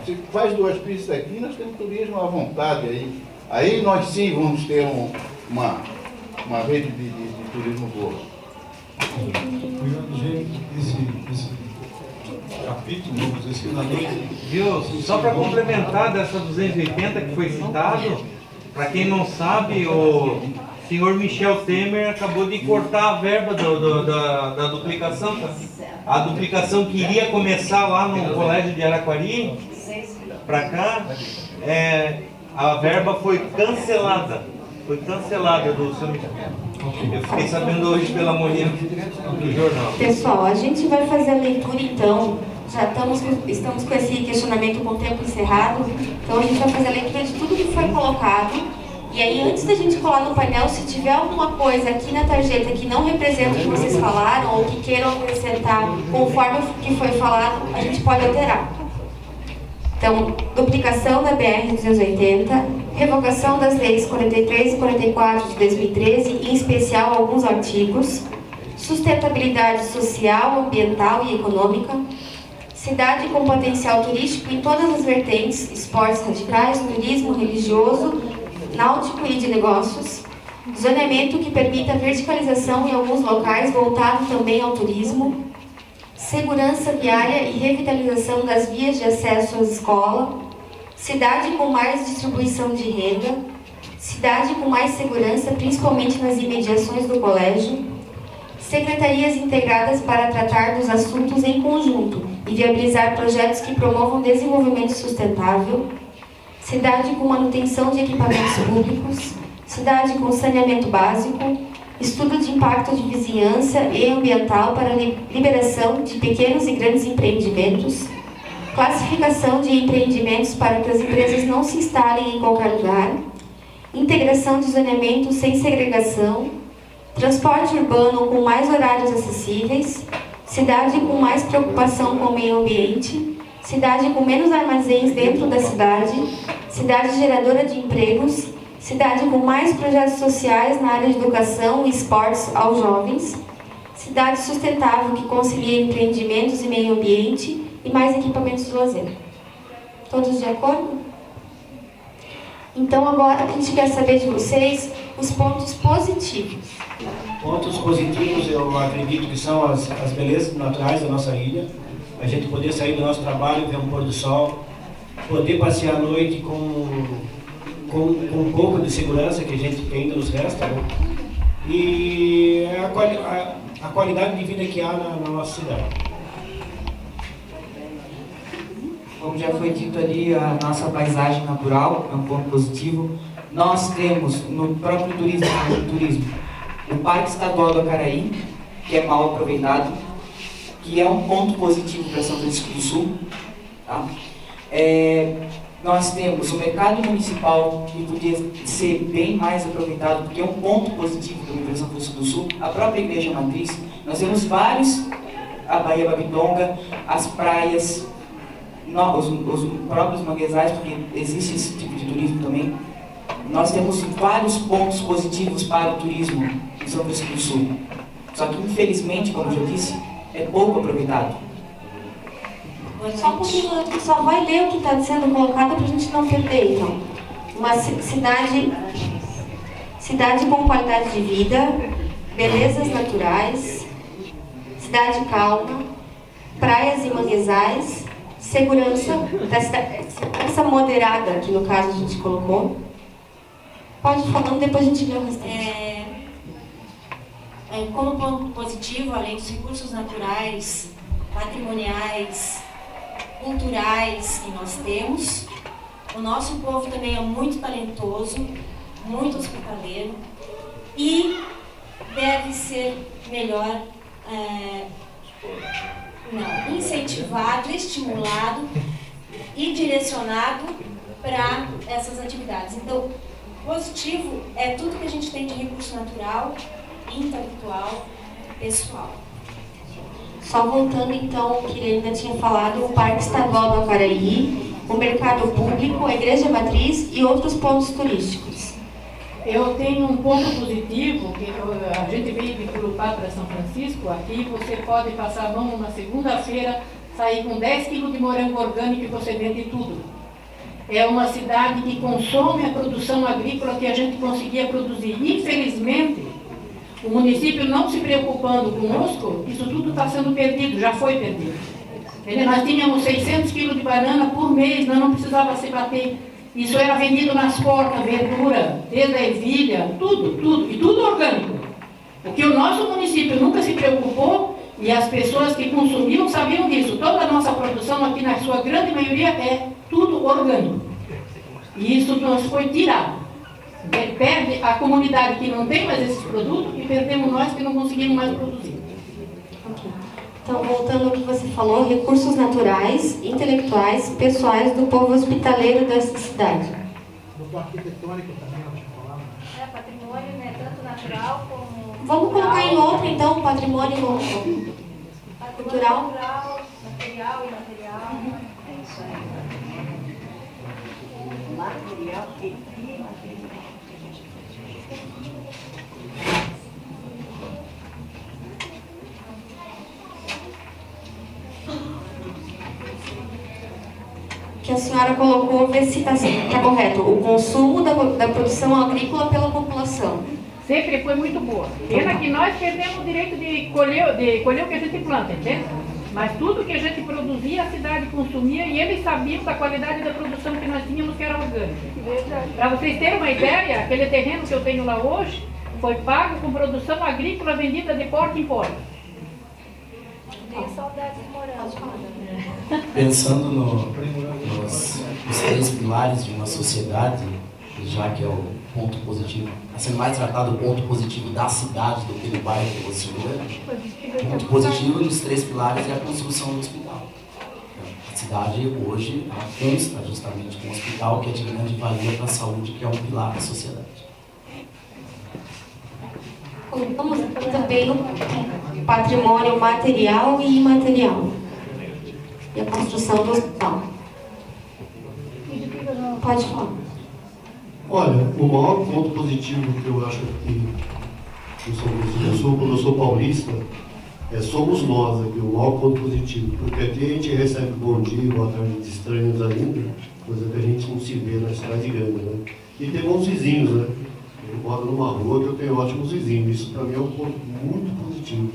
se faz 2 pistas aqui, nós temos turismo à vontade. Aí nós sim vamos ter uma rede de turismo boa. Esse capítulo, vamos dizer assim, na lei. Viu? Só para complementar dessa 280 que foi citado, para quem não sabe, o senhor Michel Temer acabou de cortar a verba da duplicação. A duplicação que iria começar lá no colégio de Araquari, para cá, a verba foi cancelada. Foi cancelada do seu Michel. Eu fiquei sabendo hoje pela manhã do jornal. Pessoal, a gente vai fazer a leitura então. Já estamos com esse questionamento com o tempo encerrado. Então a gente vai fazer a leitura de tudo que foi colocado. E aí, antes da gente colar no painel, se tiver alguma coisa aqui na tarjeta que não representa o que vocês falaram ou que queiram acrescentar conforme o que foi falado, a gente pode alterar. Então, duplicação da BR-280, revogação das leis 43 e 44 de 2013, em especial alguns artigos, sustentabilidade social, ambiental e econômica, cidade com potencial turístico em todas as vertentes, esportes radicais, turismo religioso, náutico e de negócios, zoneamento que permita verticalização em alguns locais voltado também ao turismo, segurança viária e revitalização das vias de acesso às escolas, cidade com mais distribuição de renda, cidade com mais segurança, principalmente nas imediações do colégio, secretarias integradas para tratar dos assuntos em conjunto e viabilizar projetos que promovam desenvolvimento sustentável, cidade com manutenção de equipamentos públicos, cidade com saneamento básico, estudo de impacto de vizinhança e ambiental para liberação de pequenos e grandes empreendimentos, classificação de empreendimentos para que as empresas não se instalem em qualquer lugar, integração de zoneamento sem segregação, transporte urbano com mais horários acessíveis, cidade com mais preocupação com o meio ambiente, cidade com menos armazéns dentro da cidade, cidade geradora de empregos, cidade com mais projetos sociais na área de educação e esportes aos jovens, cidade sustentável que concilia empreendimentos e meio ambiente e mais equipamentos de lazer. Todos de acordo? Então agora a gente quer saber de vocês os pontos positivos. Pontos positivos, eu acredito que são as belezas naturais da nossa ilha. A gente poder sair do nosso trabalho, ver um pôr do sol, poder passear à noite com um pouco de segurança que a gente ainda nos resta, né? E a qualidade de vida que há na nossa cidade. Como já foi dito ali, a nossa paisagem natural é um ponto positivo. Nós temos no próprio turismo o Parque Estadual do Acaraí, que é mal aproveitado, que é um ponto positivo para São Francisco do Sul. Tá? Nós temos o mercado municipal, que podia ser bem mais aproveitado, porque é um ponto positivo também para São Francisco do Sul. A própria Igreja Matriz, nós temos vários, a Baía Babitonga, as praias, os próprios manguezais, porque existe esse tipo de turismo também. Nós temos vários pontos positivos para o turismo em São Francisco do Sul. Só que, infelizmente, como eu já disse, é pouco aproveitado. Só um pouquinho, só vai ler o que está sendo colocado para a gente não perder, então. Uma cidade com qualidade de vida, belezas naturais, cidade calma, praias e manguezais, segurança, essa moderada que no caso a gente colocou. Pode ir falando, depois a gente lê o restante. Como ponto positivo, além dos recursos naturais, patrimoniais, culturais que nós temos, o nosso povo também é muito talentoso, muito hospitaleiro e deve ser melhor incentivado, estimulado e direcionado para essas atividades. Então, positivo é tudo que a gente tem de recurso natural, intelectual, pessoal. Só voltando então, que ele ainda tinha falado, o Parque Estadual do Acaraí, o mercado público, a Igreja Matriz e outros pontos turísticos. Eu tenho um ponto positivo, que a gente veio de Curupá para São Francisco, aqui você pode passar a mão numa segunda-feira, sair com 10 quilos de morango orgânico e você vende tudo. É uma cidade que consome a produção agrícola que a gente conseguia produzir. Infelizmente, o município não se preocupando conosco, isso tudo está sendo perdido, já foi perdido. Nós tínhamos 600 quilos de banana por mês, nós não precisava se bater. Isso era vendido nas portas, verdura, desde a ervilha, tudo, e tudo orgânico. Porque o nosso município nunca se preocupou e as pessoas que consumiam sabiam disso. Toda a nossa produção aqui, na sua grande maioria, é tudo orgânico. E isso nos foi tirado. Perde a comunidade que não tem mais esses produtos e perdemos nós que não conseguimos mais produzir. Okay. Então, voltando ao que você falou, recursos naturais, intelectuais, pessoais do povo hospitaleiro dessa cidade. Do arquitetônico também, eu tinha falado. Patrimônio, né, tanto natural como... Vamos colocar em outro, então, patrimônio cultural. Material e imaterial. É isso aí. Material e imaterial. Que a senhora colocou, ver se está correto. O consumo da produção agrícola pela população. Sempre foi muito boa. Pena que nós perdemos o direito de colher o que a gente planta, entende? Mas tudo que a gente produzia, a cidade consumia e eles sabiam da qualidade da produção que nós tínhamos, que era orgânica. Para vocês terem uma ideia, aquele terreno que eu tenho lá hoje foi pago com produção agrícola vendida de porta em porta. Tenho saudade de morango. Pensando nos três pilares de uma sociedade, já que é o ponto positivo, está sendo mais tratado o ponto positivo da cidade do que do bairro que você vê. O ponto positivo dos três pilares é a construção do hospital. A cidade hoje consta justamente com um hospital que é de grande valia para a saúde, que é um pilar da sociedade. Colocamos aqui também o patrimônio material e imaterial. E a construção do hospital. Pode falar. Olha, o maior ponto positivo que eu acho que quando eu sou paulista, somos nós aqui, o maior ponto positivo. Porque aqui a gente recebe bom dia, boa tarde de estranhos ainda, coisa que a gente não se vê na cidade grande, né? E tem bons vizinhos, né? Eu moro numa rua que eu tenho ótimos vizinhos. Isso para mim é um ponto muito positivo.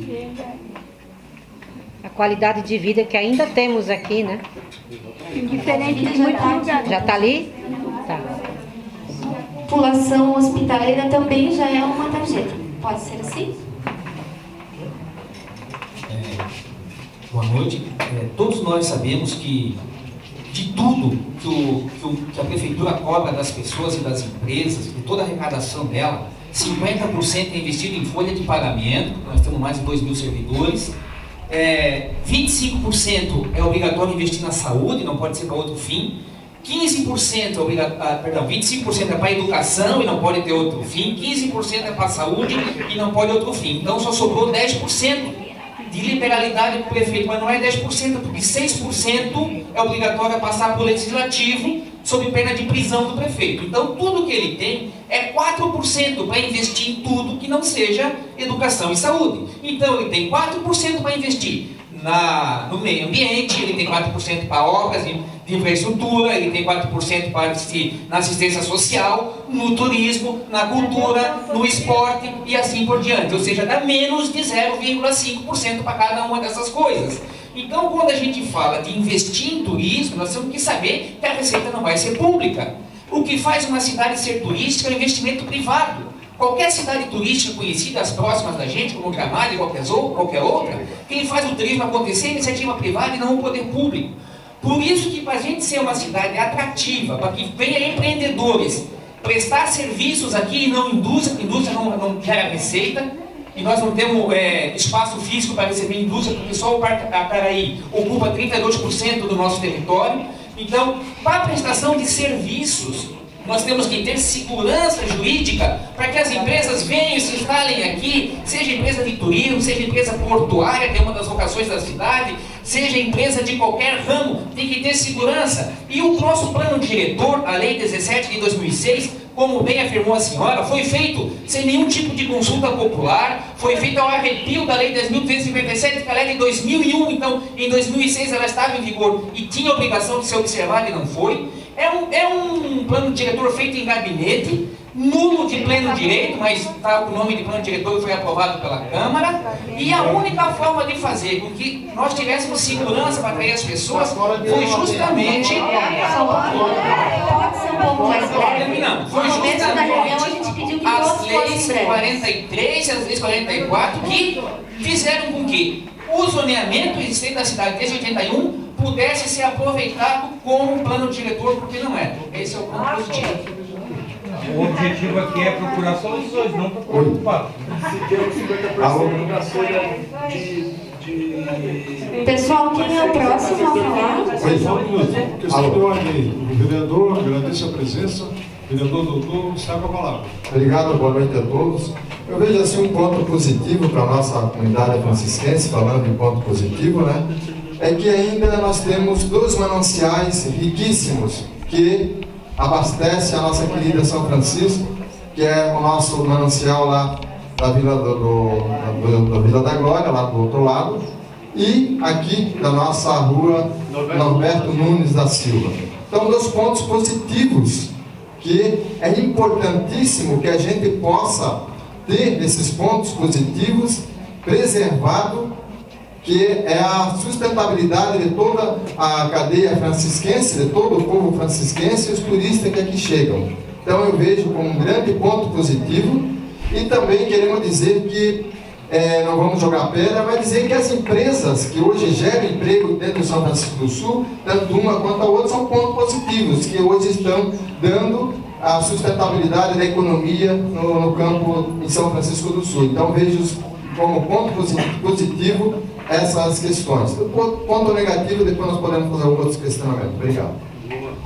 A qualidade de vida que ainda temos aqui, né? Diferente de muitos lugares. Já está ali? Tá. População hospitaleira também já é uma tarjeta. Pode ser assim? Boa noite. Todos nós sabemos que de tudo que a prefeitura cobra das pessoas e das empresas, de toda a arrecadação dela, 50% é investido em folha de pagamento, nós temos mais de 2 mil servidores, 25% é obrigatório investir na saúde, não pode ser para outro fim, 15% 25% é para a educação e não pode ter outro fim, 15% é para a saúde e não pode outro fim. Então só sobrou 10% de liberalidade para o prefeito, mas não é 10%, porque 6% é obrigatório a passar por legislativo sob pena de prisão do prefeito. Então tudo que ele tem é 4% para investir em tudo que não seja educação e saúde. Então ele tem 4% para investir no meio ambiente, ele tem 4% para obras de infraestrutura, ele tem 4% para investir na assistência social, no turismo, na cultura, no esporte e assim por diante. Ou seja, dá menos de 0,5% para cada uma dessas coisas. Então, quando a gente fala de investir em turismo, nós temos que saber que a receita não vai ser pública. O que faz uma cidade ser turística é o investimento privado. Qualquer cidade turística conhecida, as próximas da gente, como Gramado e qualquer outra, quem faz o turismo acontecer é a iniciativa privada e não o poder público. Por isso que para a gente ser uma cidade atrativa, para que venha empreendedores prestar serviços aqui e não indústria, porque indústria não gera receita, e nós não temos espaço físico para receber indústria, porque só o Parque Acaraí ocupa 32% do nosso território. Então, para a prestação de serviços, nós temos que ter segurança jurídica para que as empresas venham e se instalem aqui, seja empresa de turismo, seja empresa portuária, que é uma das vocações da cidade, seja empresa de qualquer ramo, tem que ter segurança. E o nosso plano diretor, a Lei 17 de 2006, como bem afirmou a senhora, foi feito sem nenhum tipo de consulta popular, foi feito ao arrepio da Lei 10.357, que ela é de 2001, então em 2006 ela estava em vigor e tinha a obrigação de ser observada e não foi. É um plano diretor feito em gabinete, nulo de pleno direito, mas o nome de plano diretor foi aprovado pela Câmara, e a única forma de fazer com que nós tivéssemos segurança para atrair as pessoas foi justamente... Foi justamente as leis 43 e as leis 44 que fizeram com que o zoneamento existente da cidade desde 81 pudesse ser aproveitado como plano diretor, porque não é. Esse é o ponto positivo. O objetivo aqui é procurar soluções, não procurar culpado. Pessoal, quem é o próximo a falar? Oi, só um minuto. Questão o vereador, agradeço a presença. Vereador doutor, está com a palavra. Obrigado, boa noite a todos. Eu vejo assim um ponto positivo para a nossa comunidade francisquense, falando em ponto positivo, né? É que ainda nós temos 2 mananciais riquíssimos que abastecem a nossa querida São Francisco, que é o nosso manancial lá da Vila, da Vila da Glória, lá do outro lado, e aqui da nossa rua Norberto Nunes da Silva. Então, 2 pontos positivos que é importantíssimo que a gente possa ter esses pontos positivos preservados, que é a sustentabilidade de toda a cadeia francisquense, de todo o povo francisquense e os turistas que aqui chegam. Então eu vejo como um grande ponto positivo, e também queremos dizer que não vamos jogar pedra, mas dizer que as empresas que hoje geram emprego dentro do São Francisco do Sul, tanto uma quanto a outra, são pontos positivos, que hoje estão dando a sustentabilidade da economia no campo em São Francisco do Sul. Então vejo como ponto positivo essas questões. O ponto negativo, depois nós podemos fazer outros questionamentos. Obrigado.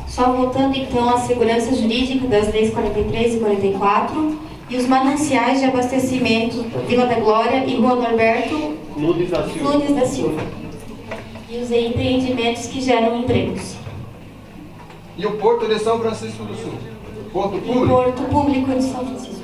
Só voltando então à segurança jurídica das leis 43 e 44 e os mananciais de abastecimento Vila da Glória e Rua Norberto Nunes da Silva. E os empreendimentos que geram empregos. E o Porto de São Francisco do Sul? Porto Público? O Porto Público de São Francisco.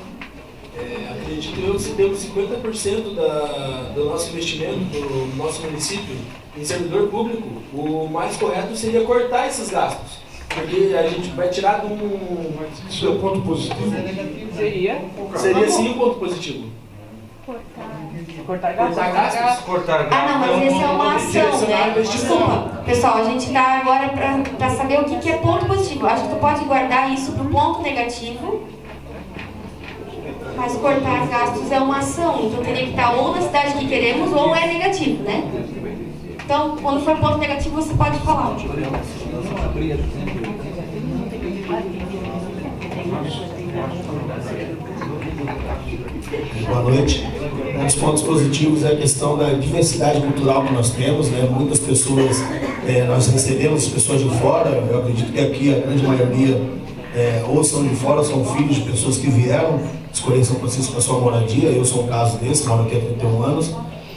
Acredito eu que se temos 50% do nosso investimento do nosso município em servidor público, o mais correto seria cortar esses gastos. Porque a gente vai tirar de um... Isso é um ponto positivo? Seria sim um ponto positivo. Cortar gastos. Ah, não, mas esse é uma ação, né? Desculpa, pessoal, a gente está agora para saber o que é ponto positivo. Acho que tu pode guardar isso para o ponto negativo, mas cortar gastos é uma ação, então teria que estar ou na cidade que queremos ou é negativo, né? Então, quando for ponto negativo, você pode falar. Boa noite. Um dos pontos positivos é a questão da diversidade cultural que nós temos, né? Muitas pessoas, nós recebemos pessoas de fora, eu acredito que aqui a grande maioria ou são de fora, são filhos de pessoas que vieram escolher São Francisco para sua moradia. Eu sou um caso desse, moro aqui há 31 anos.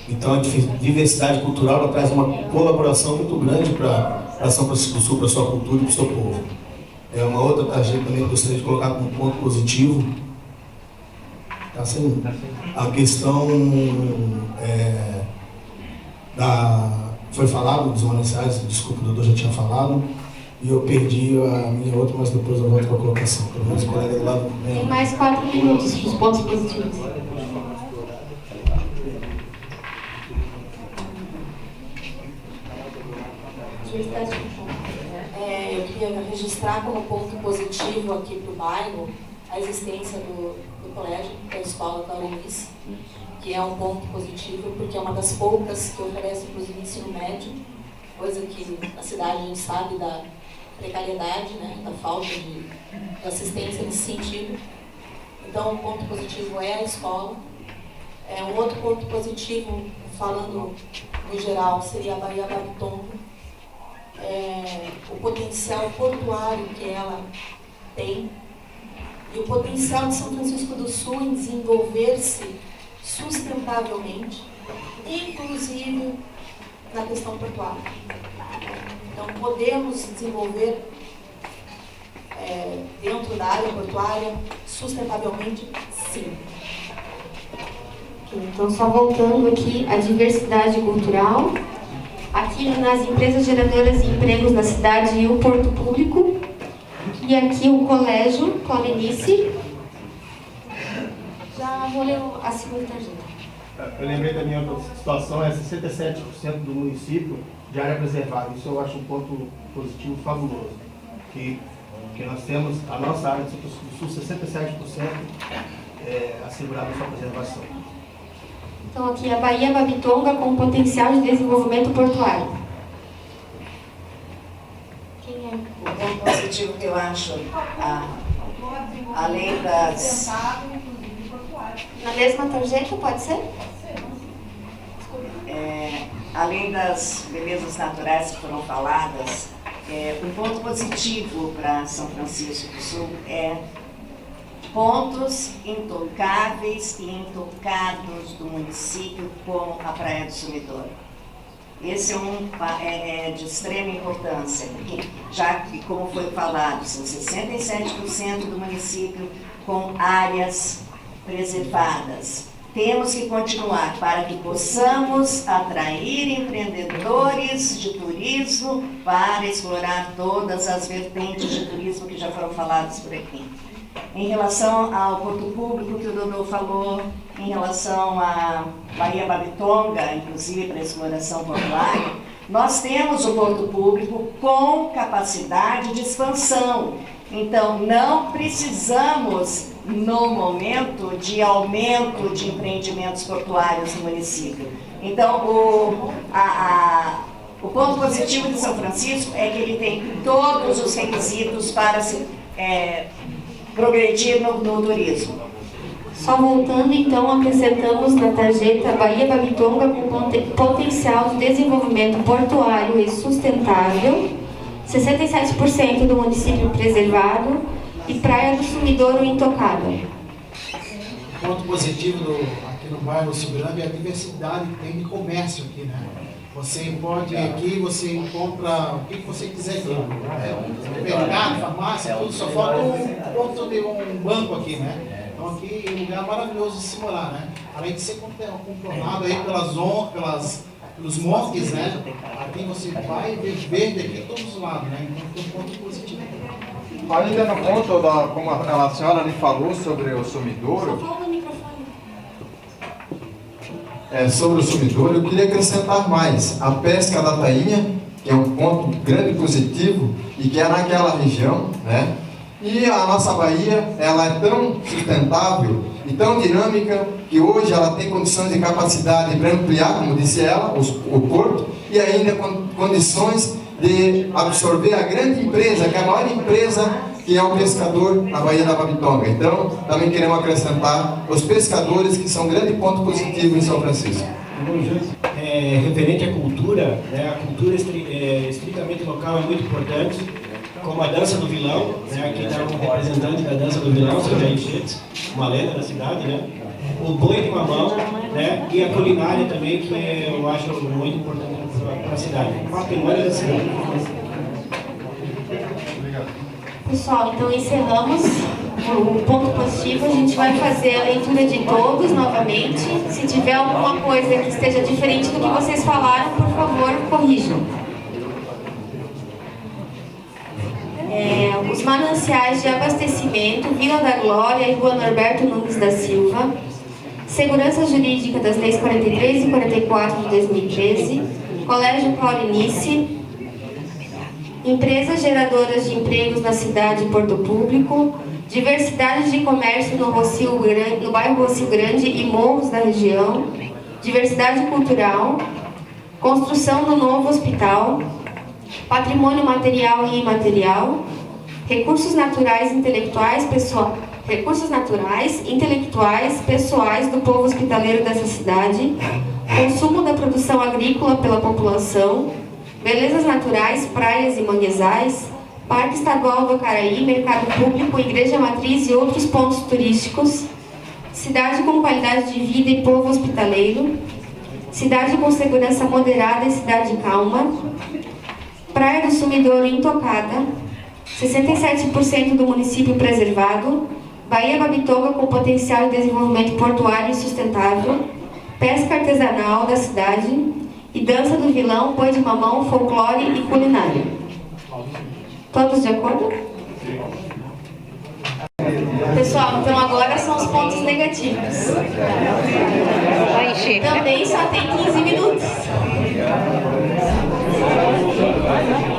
Então a diversidade cultural ela traz uma colaboração muito grande para São Francisco do Sul, para a sua cultura e para o seu povo. É uma outra tarjeta também que eu gostaria de colocar como ponto positivo. Assim, a questão foi falado dos mananciais, desculpa, o doutor já tinha falado, e eu perdi a minha outra, mas depois eu volto para a colocação. Pelo menos o colega do lado. Tem mais 4 minutos para os pontos positivos. Eu queria registrar como ponto positivo aqui para o bairro a existência do colégio, da escola da Unis, que é um ponto positivo, porque é uma das poucas que oferece, inclusive, ensino médio, coisa que na cidade a gente sabe da precariedade, né, da falta de assistência nesse sentido. Então, um ponto positivo é a escola. Um outro ponto positivo, falando no geral, seria a Baía Babitonga. O potencial portuário que ela tem e o potencial de São Francisco do Sul em desenvolver-se sustentavelmente, inclusive na questão portuária. Então, podemos desenvolver dentro da área portuária sustentavelmente, sim. Então, só voltando aqui, a diversidade cultural. Aqui nas empresas geradoras de empregos na cidade e o porto público. E aqui o colégio Clomenice. Já vou ler a segunda tarjeta. Eu lembrei da minha outra situação, é 67% do município de área preservada. Isso eu acho um ponto positivo fabuloso. Que nós temos a nossa área de São Francisco do Sul, 67% assegurada a sua preservação. Então aqui a Baía Babitonga com potencial de desenvolvimento portuário. Quem é? O ponto positivo que eu acho, além das... Na mesma tarjeta, pode ser? Além das belezas naturais que foram faladas, um ponto positivo para São Francisco do Sul é pontos intocáveis e intocados do município, como a Praia do Sumidoro. Esse é de extrema importância, porque, já que, como foi falado, são 67% do município com áreas preservadas. Temos que continuar para que possamos atrair empreendedores de turismo para explorar todas as vertentes de turismo que já foram faladas por aqui. Em relação ao porto público que o Dodô falou, em relação à Baía Babitonga, inclusive para exploração portuária, nós temos o porto público com capacidade de expansão. Então, não precisamos, no momento, de aumento de empreendimentos portuários no município. Então, o ponto positivo de São Francisco é que ele tem todos os requisitos para se progredir no turismo. Só voltando, então, acrescentamos na tarjeta Baía Babitonga com potencial de desenvolvimento portuário e sustentável, 67% do município preservado e Praia do Sumidouro intocada. Ponto positivo aqui no bairro Silvânia é a diversidade que tem de comércio aqui, né? Você pode ir aqui, você encontra o que você quiser aqui. Mercado, farmácia, tudo, só falta um ponto de um banco aqui, né? Então aqui é um lugar maravilhoso de se morar, né? Além de ser contornado aí pelas pelos morros, né? Aqui você vai ver verde aqui de todos os lados, né? Então tem um ponto positivo. Ainda no ponto, como a senhora ali falou sobre o sumidouro, sobre o sumidouro, eu queria acrescentar mais. A pesca da tainha, que é um ponto grande positivo e que é naquela região, né? E a nossa Bahia, ela é tão sustentável e tão dinâmica que hoje ela tem condições e capacidade para ampliar, como disse ela, o porto, e ainda condições de absorver a grande empresa, que é a maior empresa, que é o pescador na Baía da Babitonga. Então, também queremos acrescentar os pescadores, que são um grande ponto positivo em São Francisco. Referente à cultura, né, a cultura estritamente local é muito importante, como a dança do vilão, né, aqui está um representante da dança do vilão, o seu Jair Chetes, uma lenda da cidade, né, o boi de mamão, né, e a culinária também, que eu acho muito importante para a cidade, o patrimônio da cidade. Pessoal, então encerramos o ponto positivo. A gente vai fazer a leitura de todos novamente. Se tiver alguma coisa que esteja diferente do que vocês falaram, por favor, corrijam. Os mananciais de abastecimento, Vila da Glória e Rua Norberto Nunes da Silva. Segurança jurídica das leis 43 e 44 de 2013. Colégio Claurinice. Empresas geradoras de empregos na cidade e Porto Público, diversidade de comércio no bairro Rocio Grande e morros da região, diversidade cultural, construção do novo hospital, patrimônio material e imaterial, recursos naturais intelectuais pessoais do povo hospitaleiro dessa cidade, consumo da produção agrícola pela população, belezas naturais, praias e manguezais, Parque Estadual do Acaraí, Mercado Público, Igreja Matriz e outros pontos turísticos, cidade com qualidade de vida e povo hospitaleiro, cidade com segurança moderada e cidade calma, Praia do Sumidouro intocada, 67% do município preservado, Baía Babitonga com potencial de desenvolvimento portuário e sustentável, pesca artesanal da cidade, e dança do vilão, boi de mamão, folclore e culinária. Todos de acordo? Pessoal, então agora são os pontos negativos. Também só tem 15 minutos.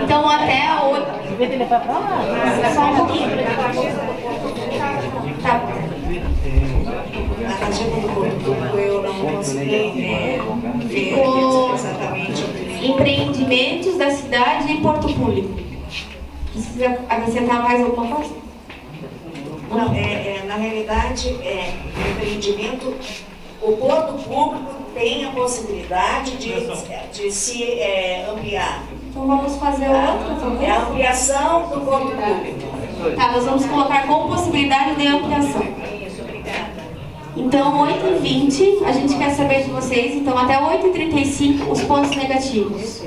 Então até a 8. Só um pouquinho. Tá. Eu não consegui ver exatamente. Empreendimentos da cidade e Porto Público. Precisa acrescentar mais alguma coisa? Não, na realidade, empreendimento, o Porto Público tem a possibilidade de se ampliar. Então vamos fazer outra. É a ampliação do Porto Público. Tá, nós vamos colocar como possibilidade de ampliação. Isso, obrigada. Então, 8h20, a gente quer saber de vocês. Então, até 8h35, os pontos negativos.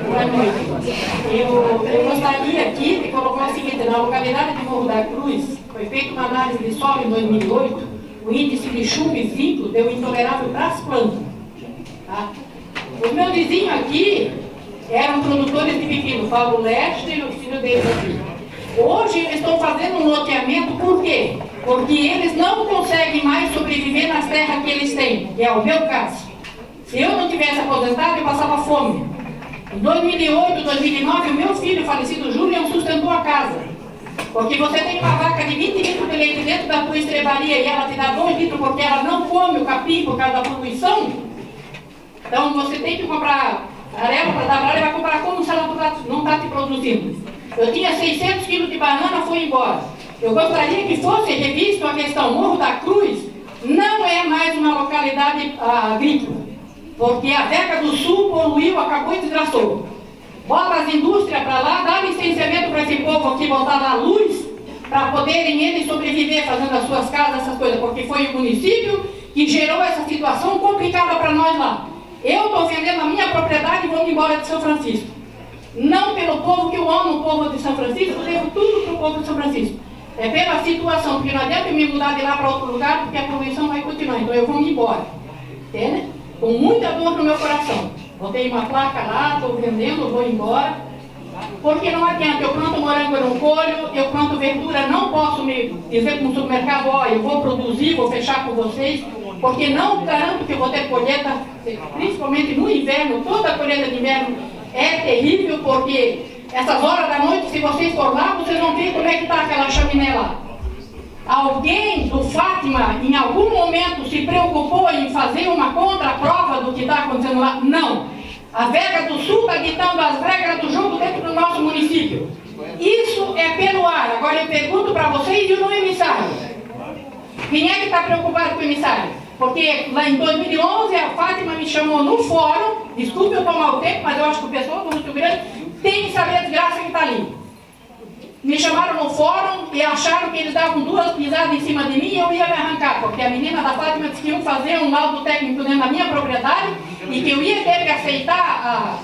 Boa noite. Eu gostaria aqui de colocar o seguinte: na localidade de Morro da Cruz, foi feita uma análise de solo em 2008, o índice de chumbo e zinco deu intolerável para as plantas. Tá? Os meus vizinhos aqui eram produtores de pepino, Paulo Leste e o filho deles aqui. Hoje eles estão fazendo um loteamento, por quê? Porque eles não conseguem mais sobreviver nas terras que eles têm, que é o meu caso. Se eu não tivesse aposentado, eu passava fome. Em 2008, 2009, o meu filho, falecido Júlio, sustentou a casa. Porque você tem uma vaca de 20 litros de leite dentro da tua estrebaria e ela te dá 2 litros porque ela não come o capim por causa da poluição. Então você tem que comprar arela para dar para ela e vai comprar como se ela não está te produzindo. Eu tinha 600 quilos de banana, foi embora. Eu gostaria que fosse revisto a questão. Morro da Cruz não é mais uma localidade agrícola, porque a Vega do Sul poluiu, acabou e desgraçou. Bota as indústrias para lá, dá licenciamento para esse povo aqui botar na luz, para poderem eles sobreviver fazendo as suas casas, essas coisas, porque foi o município que gerou essa situação complicada para nós lá. Eu estou vendendo a minha propriedade e vou embora de São Francisco. Não pelo povo, que eu amo o povo de São Francisco, eu devo tudo para o povo de São Francisco. É pela situação, porque não adianta eu me mudar de lá para outro lugar, porque a poluição vai continuar. não, então eu vou me embora. Entende? Com muita dor no meu coração. Botei uma placa lá, estou vendendo, vou embora. Porque não adianta, eu planto morango, eu não colho, eu planto verdura, não posso me dizer para um supermercado, ó, eu vou produzir, vou fechar com vocês, porque não garanto que eu vou ter colheita, principalmente no inverno, toda a colheita de inverno é terrível, porque essas horas da noite, se vocês for lá, vocês vão ver como é que está aquela chaminé lá. Alguém do Fátima, em algum momento, se preocupou em fazer uma contraprova do que está acontecendo lá? Não. A Vega do Sul está ditando as regras do jogo dentro do nosso município. Isso é pelo ar. Agora eu pergunto para vocês e o emissário. Quem é que está preocupado com o emissário? Porque lá em 2011 a Fátima me chamou no fórum, desculpe eu tomar o tempo, mas eu acho que o pessoal do Rio Grande tem que saber a desgraça que está ali. Me chamaram no fórum e acharam que eles davam 2 pisadas em cima de mim e eu ia me arrancar, porque a menina da Fátima disse que iam fazer um laudo técnico dentro da minha propriedade e que eu ia ter que aceitar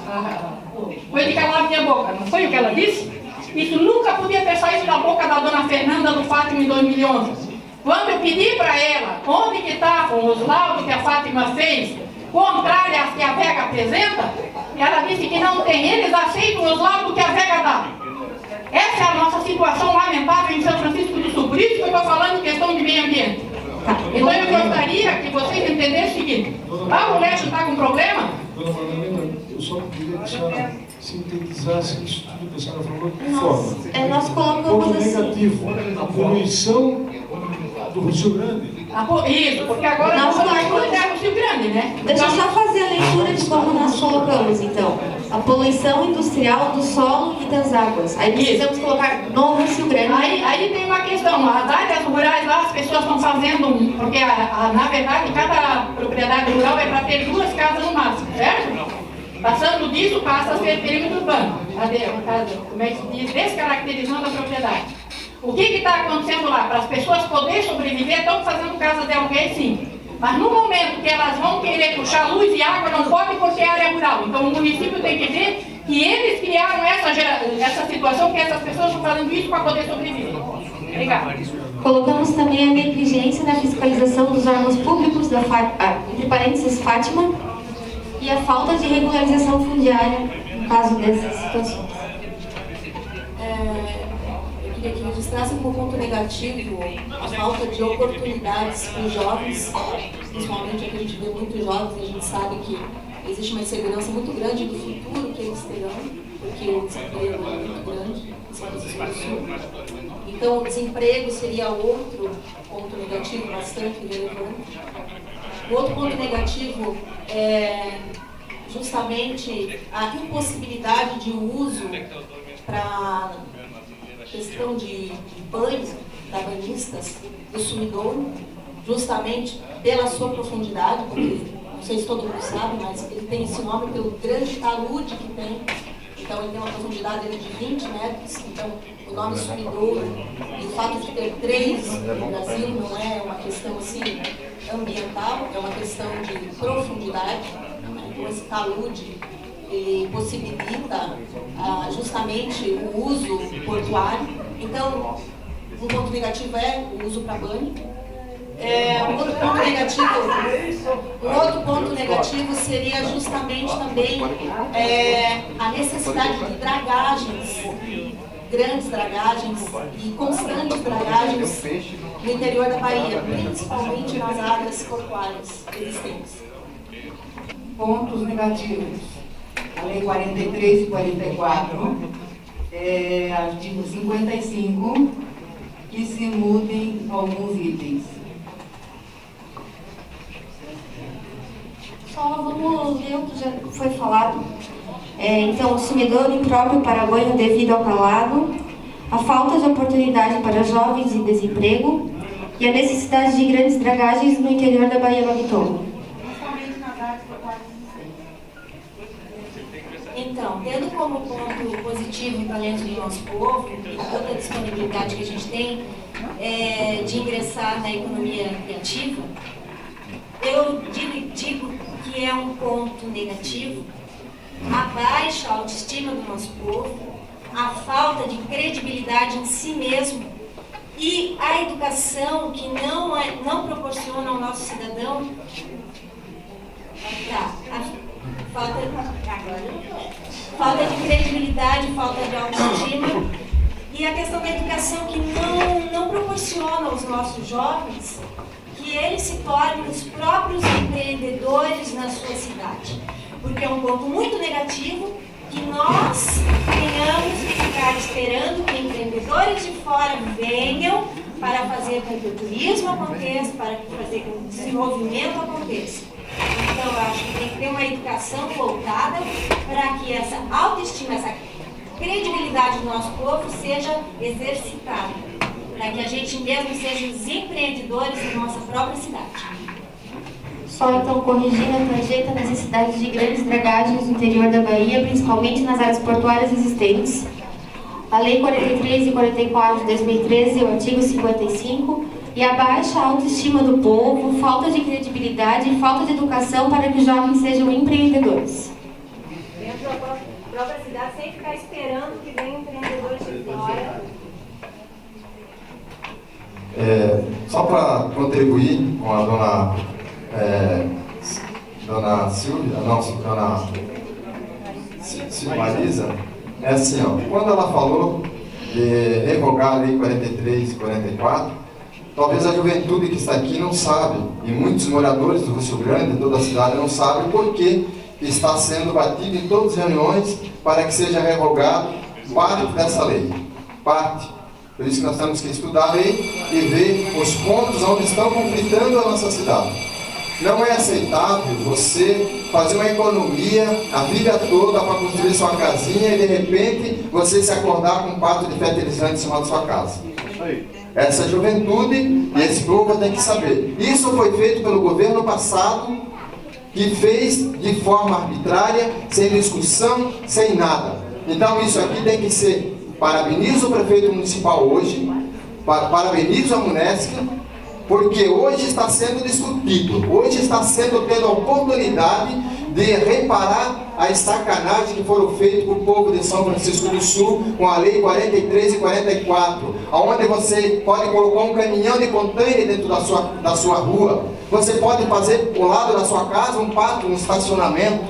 coisa de calar a minha boca. Não foi o que ela disse? Isso nunca podia ter saído da boca da dona Fernanda do Fátima em 2011. Quando eu pedi para ela onde que estavam os laudos que a Fátima fez, contrários às que a Vega apresenta, ela disse que não tem. Eles aceitam os laudos que a Vega dá. Essa é a nossa situação lamentável em São Francisco do Sul. Por isso que eu estou falando em questão de meio ambiente. Então eu gostaria que vocês entendessem o seguinte: a mulher está com problema? Dona Madalena, eu só queria que a senhora sintetizasse isso tudo que a senhora falou de forma. Nós colocamos ponto assim. negativo, a poluição do Rio Grande. Isso, porque agora nós colocamos o Rio Grande, né? Deixa eu só fazer a leitura de como nós colocamos, então. A poluição industrial do solo e das águas. Aí precisamos colocar no Rio Grande. Aí tem uma questão, as áreas rurais lá, as pessoas estão fazendo, porque na verdade cada propriedade rural é para ter 2 casas no máximo, certo? Passando disso, passa a ser perímetro urbano. Como é que se diz? Descaracterizando a propriedade. O que está acontecendo lá? Para as pessoas poderem sobreviver, estão fazendo casas de aluguel, sim. Mas no momento que elas vão querer puxar luz e água, não pode porque é área rural. Então o município tem que ver que eles criaram essa situação, que essas pessoas estão fazendo isso para poder sobreviver. Obrigada. Colocamos também a negligência na fiscalização dos órgãos públicos, entre parênteses, Fátima, e a falta de regularização fundiária no caso dessas situações. Eu queria que registrasse como ponto negativo a falta de oportunidades para os jovens, principalmente aqui a gente vê muitos jovens e a gente sabe que existe uma insegurança muito grande do futuro que eles terão, porque o desemprego é muito grande em São Francisco do Sul. Então, o desemprego seria outro ponto negativo bastante relevante. O outro ponto negativo é justamente a impossibilidade de uso para questão de banho, da banhistas, do sumidouro, justamente pela sua profundidade, porque não sei se todo mundo sabe, mas ele tem esse nome pelo grande talude que tem. Então ele tem uma profundidade de 20 metros, então o nome sumidouro, e o fato de ter 3 no Brasil não é uma questão assim ambiental, é uma questão de profundidade. Então esse talude ele possibilita justamente o uso portuário. Então, um ponto negativo é o uso para banho. Um outro ponto negativo seria justamente também a necessidade de dragagens, grandes dragagens e constantes dragagens no interior da Bahia, principalmente nas áreas portuárias existentes. Pontos negativos. A Lei 43 e 44, artigo 55, que se mudem alguns itens. Só vamos ver o que já foi falado. Então, o sumidouro impróprio para banho devido ao calado, a falta de oportunidade para jovens em desemprego e a necessidade de grandes dragagens no interior da Baía Babitomo. Então, tendo como ponto positivo o talento do nosso povo e toda a disponibilidade que a gente tem de ingressar na economia criativa, eu digo que é um ponto negativo a baixa autoestima do nosso povo, a falta de credibilidade em si mesmo E a educação que não proporciona ao nosso cidadão falta de credibilidade, falta de autoestima, e a questão da educação que não proporciona aos nossos jovens que eles se tornem os próprios empreendedores na sua cidade. Porque é um ponto muito negativo que nós tenhamos que ficar esperando que empreendedores de fora venham para fazer com que o turismo aconteça, para fazer com que o desenvolvimento aconteça. Então, eu acho que tem que ter uma educação voltada para que essa autoestima, essa credibilidade do nosso povo seja exercitada, para que a gente mesmo seja os empreendedores da nossa própria cidade. Só então corrigindo a tarjeta, necessidade de grandes dragagens no interior da Bahia, principalmente nas áreas portuárias existentes. A Lei 43 e 44 de 2013 e o artigo 55, e a baixa autoestima do povo, falta de credibilidade e falta de educação para que os jovens sejam empreendedores. Dentro da própria cidade, sem ficar esperando que venham empreendedores de fora. Só para contribuir com a dona Silvia, dona Marisa, é assim, ó, quando ela falou de revogar a Lei 43 e 44, talvez a juventude que está aqui não sabe, e muitos moradores do Rio Grande, toda a cidade, não sabem por que está sendo batido em todas as reuniões para que seja revogado parte dessa lei. Parte. Por isso que nós temos que estudar a lei e ver os pontos onde estão conflitando a nossa cidade. Não é aceitável você fazer uma economia a vida toda para construir sua casinha e de repente você se acordar com um pato de fertilizante em cima da sua casa. Essa juventude e esse povo tem que saber. Isso foi feito pelo governo passado, que fez de forma arbitrária, sem discussão, sem nada. Então isso aqui tem que ser, parabenizo o prefeito municipal hoje, parabenizo a Munesc, porque hoje está sendo discutido, hoje está sendo tendo a oportunidade de reparar as sacanagens que foram feitas com o povo de São Francisco do Sul com a Lei 43 e 44, onde você pode colocar um caminhão de container dentro da sua rua, você pode fazer ao lado da sua casa um pátio, um estacionamento.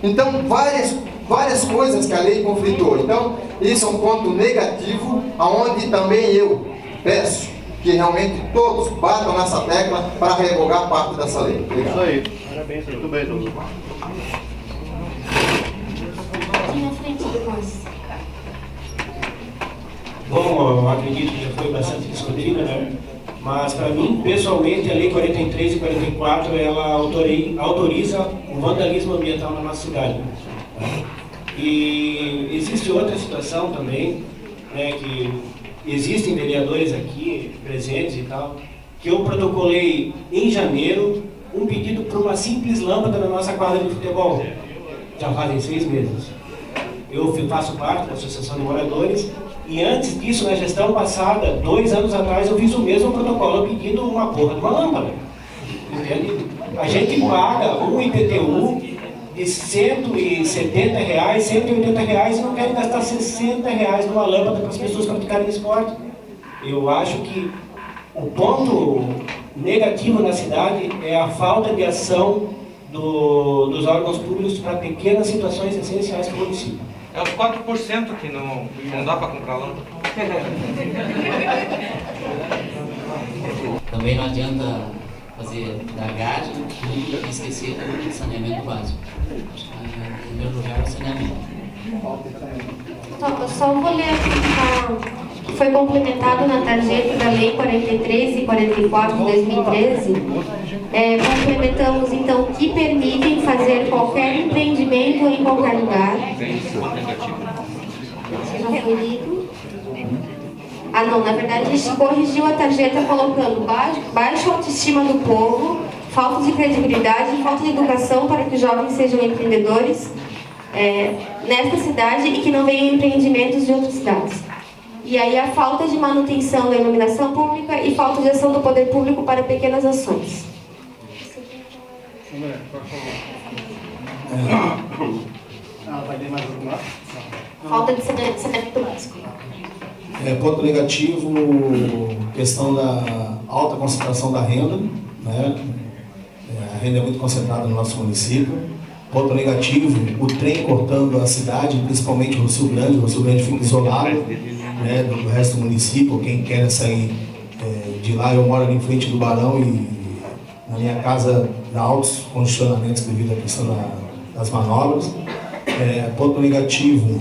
Então, várias coisas que a lei conflitou. Então, isso é um ponto negativo, onde também eu peço que realmente todos batam nessa tecla para revogar parte dessa lei. Obrigado. Isso aí. Parabéns, muito bem, doutor. Aqui na frente depois. Bom, eu acredito que já foi bastante discutida, né? Mas, para mim, pessoalmente, a Lei 43 e 44, ela autoriza o vandalismo ambiental na nossa cidade. Né? E existe outra situação também, né, que existem vereadores aqui presentes e tal, que eu protocolei em janeiro um pedido para uma simples lâmpada na nossa quadra de futebol. Já fazem 6 meses. Eu faço parte da Associação de Moradores e antes disso, na gestão passada, 2 anos atrás, eu fiz o mesmo protocolo pedindo uma porra de uma lâmpada. Entende? A gente paga um IPTU de R$170, R$180 e não querem gastar R$60 numa lâmpada para as pessoas praticarem esporte. Eu acho que o ponto negativo na cidade é a falta de ação dos órgãos públicos para pequenas situações essenciais para o município. É os 4% que não dá para comprar lâmpada. Também não adianta fazer dragagem e esquecer do saneamento básico. Acho que em primeiro lugar é o saneamento. Só vou ler aqui que foi complementado na tarjeta da Lei 43 e 44 de 2013. Complementamos então que permitem fazer qualquer empreendimento em qualquer lugar. Já foi lido? Ah não, na verdade a gente corrigiu a tarjeta colocando baixa autoestima do povo, falta de credibilidade e falta de educação para que os jovens sejam empreendedores nesta cidade e que não venham empreendimentos de outras cidades. E aí a falta de manutenção da iluminação pública e falta de ação do poder público para pequenas ações. Vai ler mais alguma? Falta de saneamento básico. Ponto negativo, questão da alta concentração da renda, né? A renda é muito concentrada no nosso município. Ponto negativo, o trem cortando a cidade, principalmente o Rio Grande. O Rio Grande fica isolado, né, do resto do município. Quem quer sair de lá, eu moro ali em frente do Barão e na minha casa dá altos congestionamentos devido à questão das manobras. Ponto negativo,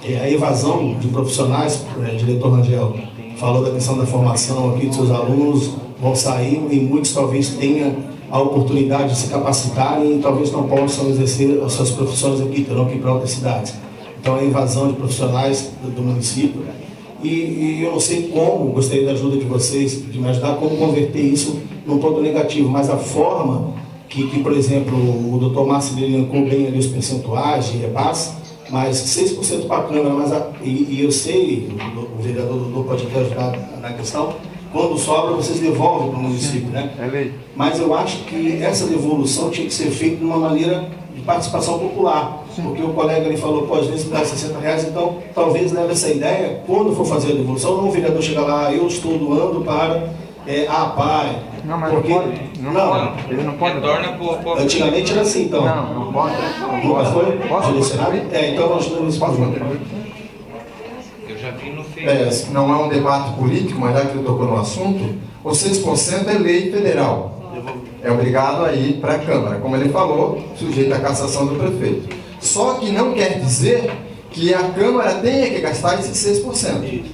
a evasão de profissionais. O diretor Rangel falou da questão da formação aqui dos seus alunos, vão sair e muitos talvez tenham a oportunidade de se capacitarem e talvez não possam exercer as suas profissões aqui, terão que ir para outras cidades. Então, a invasão de profissionais do município. E eu não sei como, gostaria da ajuda de vocês, de me ajudar, como converter isso num ponto negativo, mas a forma que por exemplo, o doutor Márcio elencou bem ali os percentuais de repasse, mas 6% para a Câmara, e eu sei, o vereador Dudu pode até ajudar na questão, quando sobra, vocês devolvem para o município, né? Mas eu acho que essa devolução tinha que ser feita de uma maneira de participação popular. Porque o colega ali falou, às vezes dá R$60, então talvez leve essa ideia, quando for fazer a devolução, não o vereador chega lá, eu estou doando para a APAE. Não, mas porque... não pode. Não, ele não pode. Antigamente era assim, então. Não pode. Nunca foi direcionado? Então nós estamos Eu já vi no Facebook. Não é um debate político, mas já que ele tocou no assunto, o 6% é lei federal. É obrigado a ir para a Câmara, como ele falou, sujeito à cassação do prefeito. Só que não quer dizer que a Câmara tenha que gastar esses 6%.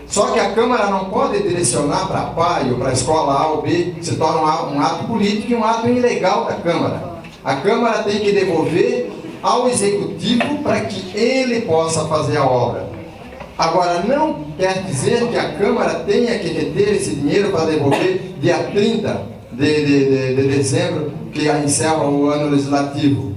Só que a Câmara não pode direcionar para a PAI ou para a escola A ou B, se torna um ato político e um ato ilegal da Câmara. A Câmara tem que devolver ao Executivo para que ele possa fazer a obra. Agora, não quer dizer que a Câmara tenha que reter esse dinheiro para devolver dia 30 de dezembro, que encerra o ano legislativo,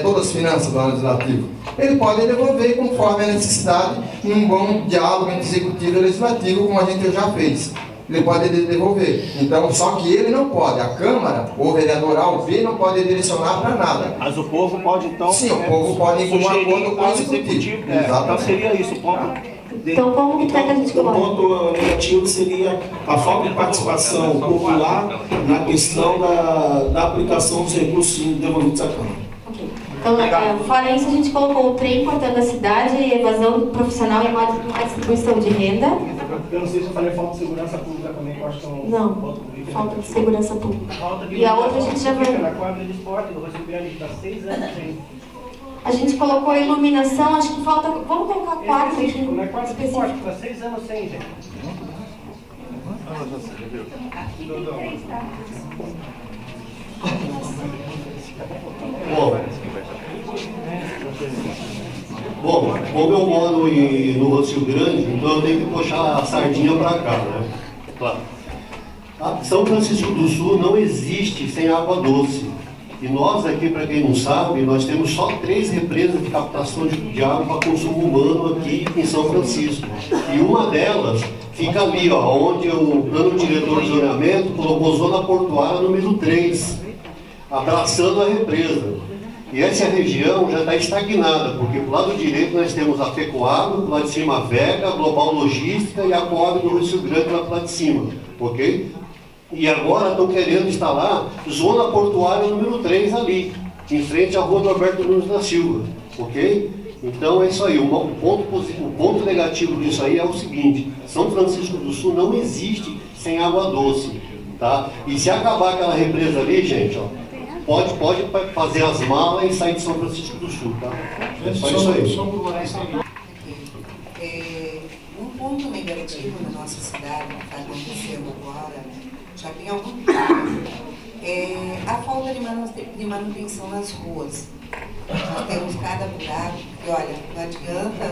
todas as finanças do ano legislativo. Ele pode devolver conforme a necessidade, num bom diálogo entre executivo e legislativo, como a gente já fez. Ele pode devolver. Então, só que ele não pode, a Câmara, ou o vereador A ou B, não pode direcionar para nada. Mas o povo pode, então... Sim, o povo pode ir com um acordo com o executivo. Então seria isso o ponto... Então, como que a gente coloca? O ponto negativo seria a falta de participação popular na questão da aplicação dos recursos devolvidos à Câmara. Então, fora isso, a gente colocou o trem cortando a cidade, evasão profissional e má distribuição de renda. Eu não sei se eu falei falta de segurança pública também, que eu acho que é um não, ponto político. Falta de segurança pública. Falta de e a outra a gente já vai... Na quadra de esporte do Rio Grande, que está 6 anos sem... A gente colocou iluminação, acho que falta... Vamos colocar 4 aqui. Na quadra de esporte, está 6 anos sem, gente. Bom, como eu moro no Rio Grande, então eu tenho que puxar a sardinha para cá, né? Claro. São Francisco do Sul não existe sem água doce. E nós aqui, para quem não sabe, nós temos só 3 represas de captação de água para consumo humano aqui em São Francisco. E uma delas fica ali, onde o plano diretor de zoneamento colocou zona portuária número 3, abraçando a represa. E essa região já está estagnada, porque do lado direito nós temos a Fecoagro, do lado de cima a Vega, a Global Logística e a Coab do Rio Grande lá do lado de cima, ok? E agora estão querendo instalar zona portuária número 3 ali, em frente à rua do Alberto Nunes da Silva, ok? Então é isso aí, o ponto negativo disso aí é o seguinte, São Francisco do Sul não existe sem água doce, tá? E se acabar aquela represa ali, gente, pode fazer as malas e sair de São Francisco do Sul, tá? É só isso aí. Um ponto negativo na nossa cidade que está acontecendo agora, já tem algum tempo, é a falta de manutenção nas ruas. Nós temos cada buraco, e olha, não adianta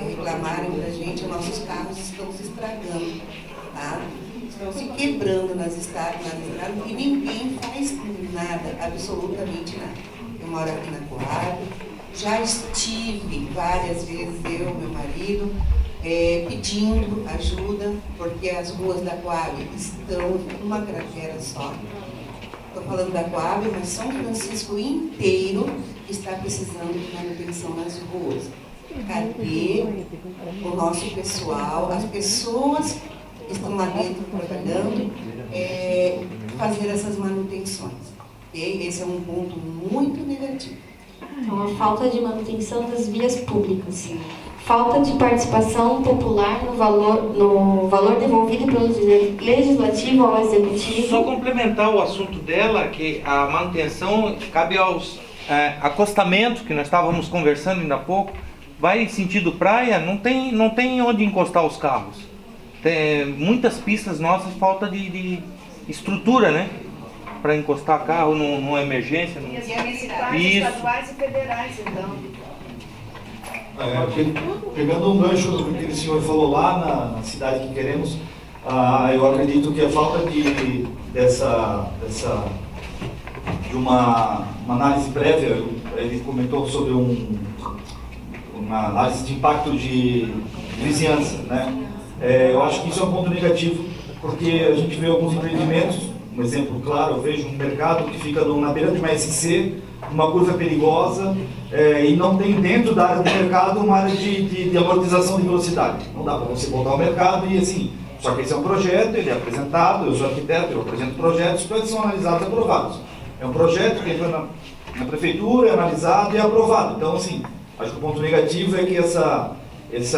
reclamarem para a gente, nossos carros estão se estragando, tá? Estão se quebrando nas estradas e ninguém faz nada, absolutamente nada. Eu moro aqui na Coab, já estive várias vezes, eu, meu marido, pedindo ajuda, porque as ruas da Coab estão uma cratera só. Estou falando da Coab, mas São Francisco inteiro está precisando de manutenção nas ruas. Cadê o nosso pessoal, as pessoas estão lá dentro trabalhando, fazer essas manutenções. E esse é um ponto muito negativo. Então, a falta de manutenção das vias públicas. Falta de participação popular no valor devolvido pelo Legislativo ao Executivo. Só complementar o assunto dela, que a manutenção cabe aos acostamentos, que nós estávamos conversando ainda há pouco. Vai sentido praia, não tem onde encostar os carros. Tem muitas pistas nossas, falta de estrutura, né? Para encostar carro numa emergência. E as municipais, estaduais e federais, então. Pegando um gancho do que o senhor falou lá na cidade que queremos, eu acredito que a falta de uma análise prévia, ele comentou sobre uma análise de impacto de vizinhança, né? Eu acho que isso é um ponto negativo, porque a gente vê alguns empreendimentos, um exemplo claro, eu vejo um mercado que fica na beira de uma SC, uma curva perigosa, e não tem dentro da área do mercado uma área de amortização de velocidade. Não dá para você botar o mercado e assim, só que esse é um projeto, ele é apresentado, eu sou arquiteto, eu apresento projetos, todos são analisados e aprovados. É um projeto que entra na prefeitura, é analisado e é aprovado. Então, assim, acho que o ponto negativo é que essa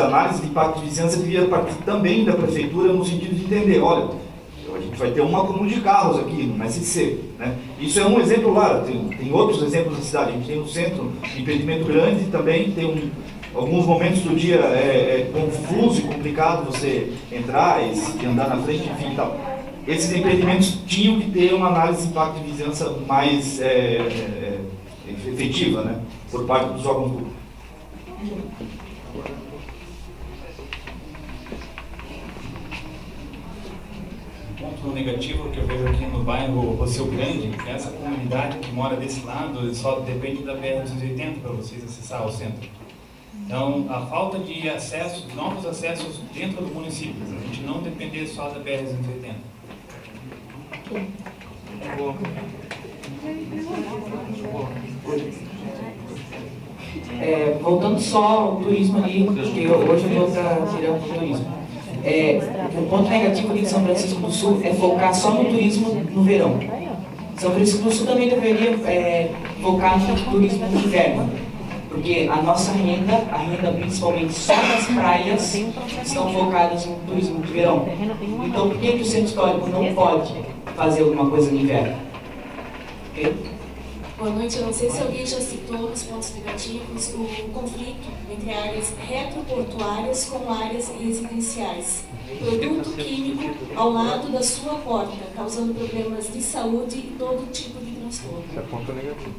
análise de impacto de vizinhança devia partir também da prefeitura no sentido de entender, olha, a gente vai ter um acúmulo de carros aqui no SC, né? Isso é um exemplo lá, tem outros exemplos na cidade. A gente tem um centro de empreendimento grande também, tem alguns momentos do dia confuso e complicado você entrar e andar na frente, enfim e tal. Esses empreendimentos tinham que ter uma análise de impacto de vizinhança mais efetiva, né? Por parte dos órgãos públicos. Ponto negativo que eu vejo aqui no bairro Rosseu Grande, que essa comunidade que mora desse lado só depende da BR-280 para vocês acessar o centro. Então, a falta de acessos, novos acessos dentro do município, a gente não depender só da BR-280. Voltando só ao turismo ali, porque hoje eu estou para virar o turismo. O ponto negativo aqui de São Francisco do Sul é focar só no turismo no verão. São Francisco do Sul também deveria focar no turismo no inverno, porque a nossa renda, principalmente só das praias, estão focadas no turismo de verão. Então, por que o centro histórico não pode fazer alguma coisa no inverno? Okay? Boa noite, eu não sei se alguém já citou nos pontos negativos o conflito entre áreas retroportuárias com áreas residenciais. Produto químico ao lado da sua porta, causando problemas de saúde e todo tipo de transtorno. Isso é ponto negativo.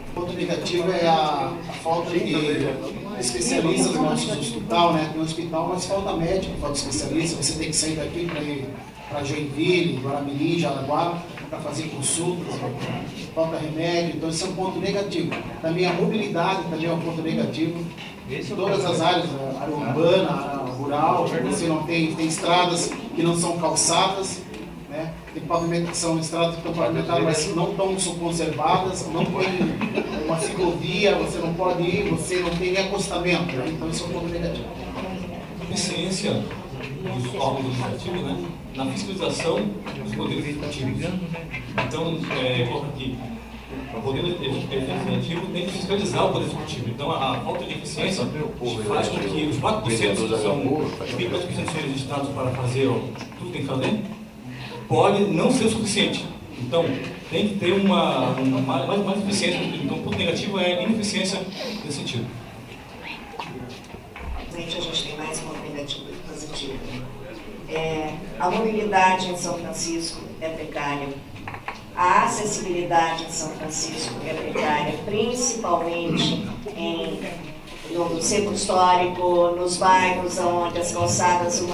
O ponto negativo é a falta de especialistas no nosso hospital, né? Tem um hospital, mas falta médico, falta especialista. Você tem que sair daqui para ir para Joinville, Guaramirim, Jaraguá, para fazer consultas, falta remédio, então isso é um ponto negativo. Também a mobilidade também é um ponto negativo. Todas as áreas, a área urbana, a área rural, você não tem estradas que não são calçadas, né? Tem pavimentos que são estradas que estão pavimentadas, mas não estão conservadas, não tem uma ciclovia, você não pode ir, você não tem acostamento, né? Então isso é um ponto negativo. Eficiência dos órgãos legislativos, né? Na fiscalização dos poderes legislativos. Então, coloca aqui, o poder legislativo tem que fiscalizar o poder executivo. Então, a falta de eficiência faz com que os 4% que são registrados para fazer tudo que tem que fazer, pode não ser o suficiente. Então, tem que ter mais eficiência. Então, o ponto negativo é a ineficiência nesse sentido. A gente tem mais um ponto negativo e positivo. A mobilidade em São Francisco é precária, a acessibilidade em São Francisco é precária, principalmente no centro histórico, nos bairros onde as calçadas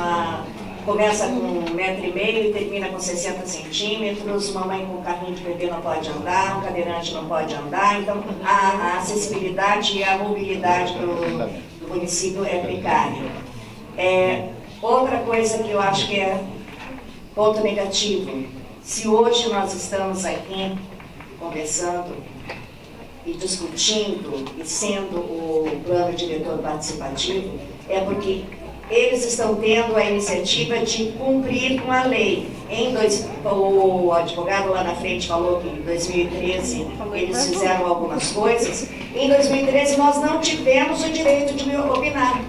começa com 1,5 metro e termina com 60 centímetros, mamãe com carrinho de bebê não pode andar, um cadeirante não pode andar, então a acessibilidade e a mobilidade do município é precária. Outra coisa que eu acho que é ponto negativo, se hoje nós estamos aqui conversando e discutindo e sendo o plano diretor participativo, é porque eles estão tendo a iniciativa de cumprir com a lei. O advogado lá na frente falou que em 2013 eles fizeram algumas coisas. Em 2013 nós não tivemos o direito de opinar.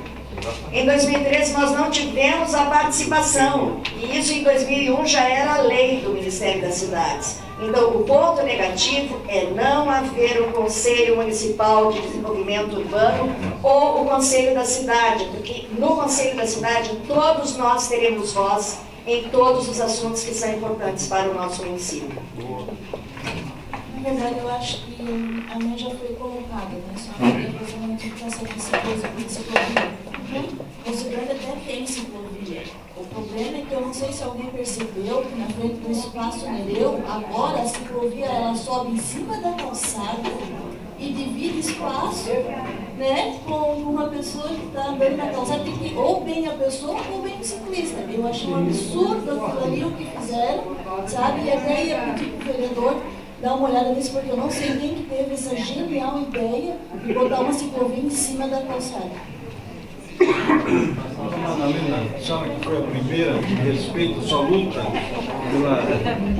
Em 2013 nós não tivemos a participação. E isso em 2001 já era lei do Ministério das Cidades. Então, o ponto negativo é não haver o Conselho Municipal de Desenvolvimento Urbano ou o Conselho da Cidade, porque no Conselho da Cidade todos nós teremos voz em todos os assuntos que são importantes para o nosso município. Na verdade, eu acho que a minha já foi colocada, né? Só que depois eu não tive que essa coisa de ciclovia. O Cibrand até tem ciclovia. O problema é que eu não sei se alguém percebeu que na frente do espaço Nereu, agora a ciclovia ela sobe em cima da calçada e divide espaço, né, com uma pessoa que está andando na calçada, tem que ou bem a pessoa ou bem o ciclista. Eu achei um absurdo aquilo ali, o que fizeram, sabe? E até ia pedir para o vereador dar uma olhada nisso, porque eu não sei quem que teve essa genial ideia de botar uma ciclovia em cima da calçada. A senhora que foi a primeira, respeito a sua luta pela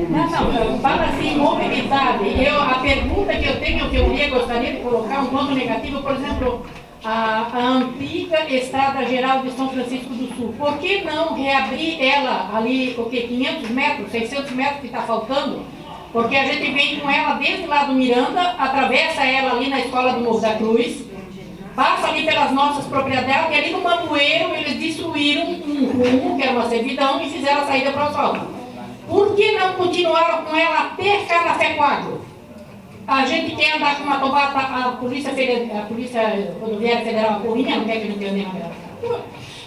Não, fala assim, mobilidade. A pergunta que eu tenho, que eu gostaria de colocar um ponto negativo, por exemplo, a antiga Estrada Geral de São Francisco do Sul. Por que não reabrir ela ali, 500 metros, 600 metros que está faltando? Porque a gente vem com ela desde lá do Miranda, atravessa ela ali na escola do Morro da Cruz, passa ali pelas nossas propriedades, e ali no Mamoeiro eles destruíram um rumo, que era uma servidão, e fizeram a saída para o asfalto. Por que não continuaram com ela até Café Quadro? A gente quer andar com uma tobata, a Polícia Rodoviária Federal, a Corrinha, não quer que a gente ande na beirada da rua.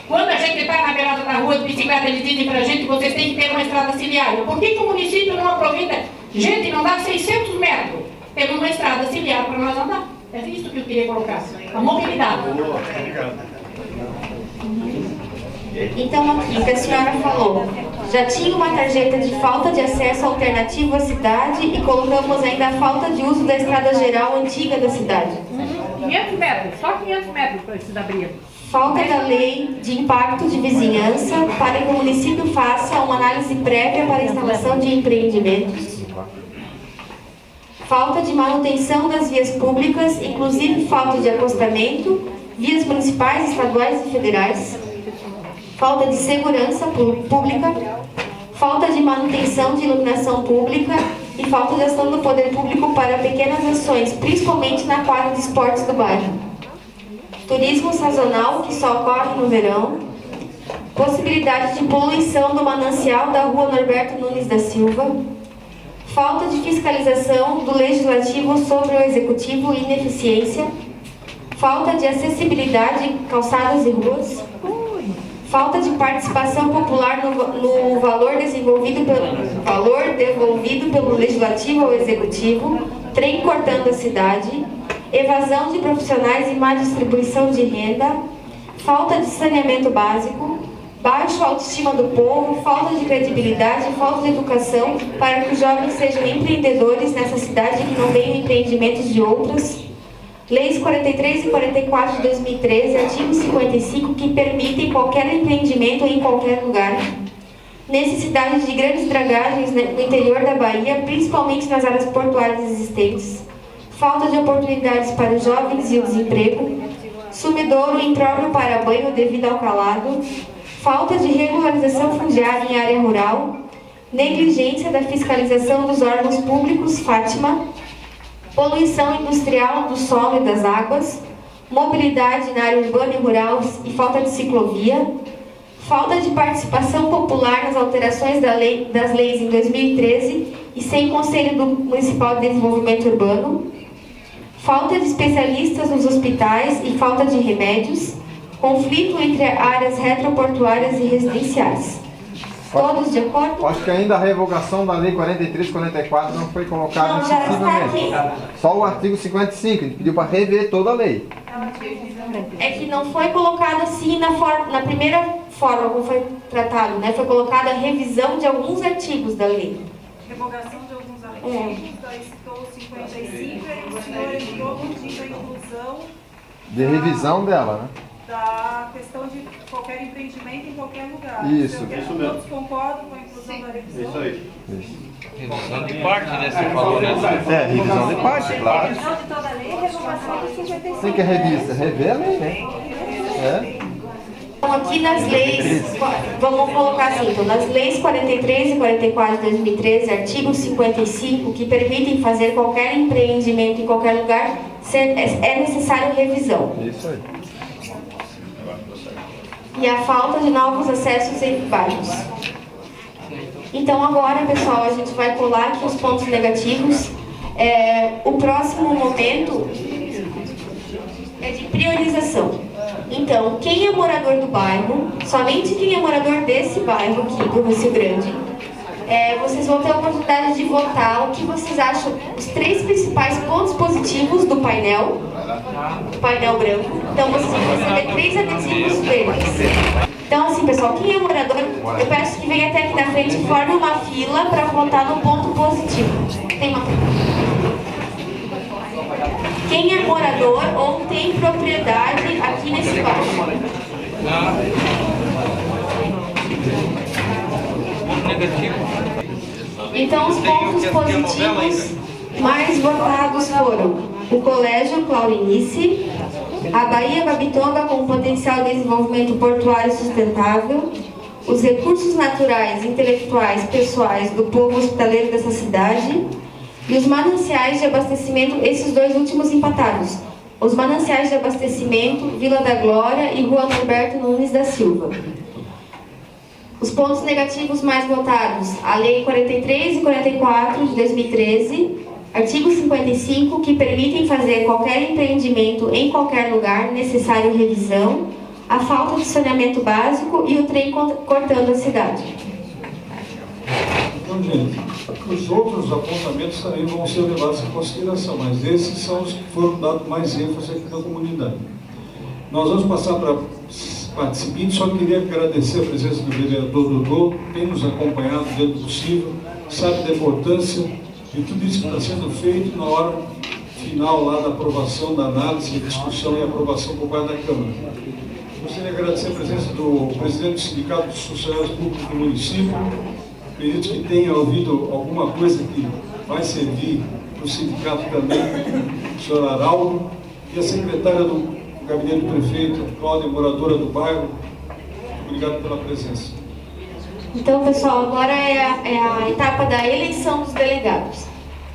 Quando a gente está na beirada da rua de bicicleta, eles dizem para a gente que vocês têm que ter uma estrada ciliar. Por que o município não aproveita? Gente, não dá 600 metros, ter uma estrada ciliar para nós andar. É isso que eu queria colocar, a mobilidade. Então, aqui, que a senhora falou, já tinha uma tarjeta de falta de acesso alternativo à cidade e colocamos ainda a falta de uso da estrada geral antiga da cidade. 500 metros, só 500 metros para se abrir. Falta da lei de impacto de vizinhança para que o município faça uma análise prévia para a instalação de empreendimentos. Falta de manutenção das vias públicas, inclusive falta de acostamento, vias municipais, estaduais e federais. Falta de segurança pública, falta de manutenção de iluminação pública e falta de ação do poder público para pequenas ações, principalmente na quadra de esportes do bairro. Turismo sazonal, que só ocorre no verão. Possibilidade de poluição do manancial da rua Norberto Nunes da Silva. Falta de fiscalização do legislativo sobre o executivo e ineficiência. Falta de acessibilidade em calçadas e ruas. Falta de participação popular no valor devolvido pelo legislativo ao executivo, trem cortando a cidade, evasão de profissionais e má distribuição de renda, falta de saneamento básico, baixa autoestima do povo, falta de credibilidade, falta de educação para que os jovens sejam empreendedores nessa cidade que não venham empreendimentos de outras. Leis 43 e 44 de 2013, artigo 55, que permitem qualquer empreendimento em qualquer lugar. Necessidade de grandes dragagens no interior da Bahia, principalmente nas áreas portuárias existentes. Falta de oportunidades para os jovens e o desemprego. Sumidouro impróprio para banho devido ao calado. Falta de regularização fundiária em área rural. Negligência da fiscalização dos órgãos públicos, Fátima. Poluição industrial do solo e das águas, mobilidade na área urbana e rural e falta de ciclovia, falta de participação popular nas alterações das leis em 2013 e sem Conselho Municipal de Desenvolvimento Urbano, falta de especialistas nos hospitais e falta de remédios, conflito entre áreas retroportuárias e residenciais. Todos de acordo? Acho que ainda a revogação da lei 43 e 44 não foi colocada excessivamente. Só o artigo 55, a gente pediu para rever toda a lei. É que não foi colocado assim na primeira forma como foi tratado, né? Foi colocada a revisão de alguns artigos da lei. Revogação de alguns artigos, daí citou o 55 e o senhor entrou com a inclusão. De revisão dela, né? da questão de qualquer empreendimento em qualquer lugar. Isso, isso mesmo. Todos concordam com a inclusão da revisão? Isso aí. Revisão de parte, né? Você falou, né? Revisão de parte, claro. Revisão de toda a lei, renovação de 55. Você quer revista? Revê a lei, né? Então, aqui nas leis, vamos colocar assim, então, nas leis 43 e 44 de 2013, artigo 55, que permitem fazer qualquer empreendimento em qualquer lugar, é necessário revisão. Isso aí. E a falta de novos acessos em bairros. Então agora, pessoal, a gente vai colar aqui os pontos negativos. O próximo momento é de priorização. Então, quem é morador do bairro, somente quem é morador desse bairro aqui do Rio Grande, vocês vão ter a oportunidade de votar o que vocês acham, os 3 principais pontos positivos do painel branco. Então, vocês vão receber 3 adesivos verdes. Então, assim, pessoal, quem é morador, eu peço que venha até aqui na frente e forme uma fila para votar no ponto positivo. Tem uma... Quem é morador ou tem propriedade aqui nesse bairro? Então, os pontos positivos mais votados foram o Colégio Claurinice, a Baía Babitonga com potencial de desenvolvimento portuário sustentável, os recursos naturais, intelectuais, pessoais do povo hospitaleiro dessa cidade e os mananciais de abastecimento, esses 2 últimos empatados. Os mananciais de abastecimento, Vila da Glória e Rua Norberto Nunes da Silva. Os pontos negativos mais votados, a Lei 43 e 44 de 2013, artigo 55, que permitem fazer qualquer empreendimento em qualquer lugar, necessário revisão, a falta de saneamento básico e o trem cortando a cidade. Então, gente, os outros apontamentos também vão ser levados em consideração, mas esses são os que foram dados mais ênfase aqui na comunidade. Nós vamos passar para a parte seguinte, só queria agradecer a presença do vereador Dodô, tem nos acompanhado dentro do possível, sabe da importância de tudo isso que está sendo feito na hora final lá da aprovação, da análise, discussão e aprovação por parte da Câmara. Gostaria de agradecer a presença do presidente do Sindicato dos Funcionários Públicos do município. Acredito que tenha ouvido alguma coisa que vai servir para o sindicato também, o senhor Araldo, e a secretária do gabinete do prefeito, Cláudia, moradora do bairro. Obrigado pela presença. Então, pessoal, agora é a etapa da eleição dos delegados.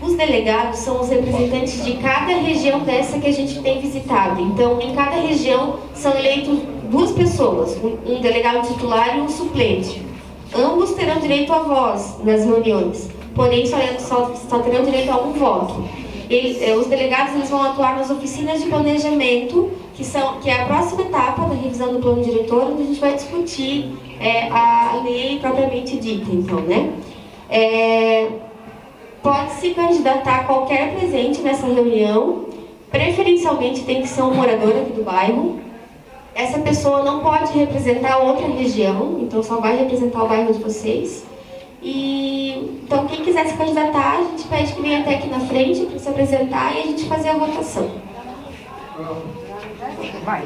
Os delegados são os representantes de cada região dessa que a gente tem visitado. Então, em cada região são eleitos 2 pessoas, um delegado titular e um suplente. Ambos terão direito à voz nas reuniões, porém só terão direito a um voto. Os delegados vão atuar nas oficinas de planejamento, que é a próxima etapa da revisão do plano diretor, onde a gente vai discutir a lei propriamente dita, então, né? Pode se candidatar qualquer presente nessa reunião, preferencialmente tem que ser um morador aqui do bairro. Essa pessoa não pode representar outra região, então só vai representar o bairro de vocês. Então, quem quiser se candidatar, a gente pede que venha até aqui na frente para se apresentar e a gente fazer a votação. Vai.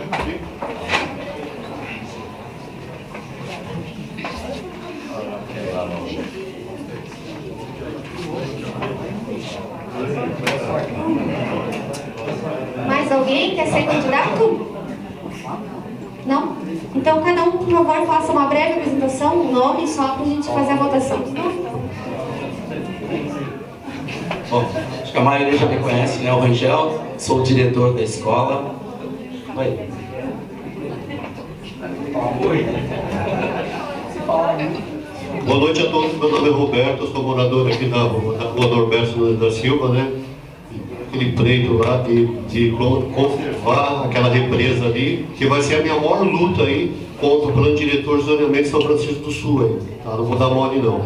Mais alguém quer ser candidato? Não? Então, cada um, por favor, faça uma breve apresentação, um nome só para a gente fazer a votação. Bom, acho que a maioria já me conhece, né? O Rangel, sou o diretor da escola. Oi. Boa noite a todos, meu nome é Roberto, eu sou morador aqui da Rua Norberto Nunes da Silva, né? Aquele pleito lá de conservar aquela represa ali, que vai ser a minha maior luta aí contra o plano diretor de zoneamento de São Francisco do Sul aí, tá? Não vou dar mole não.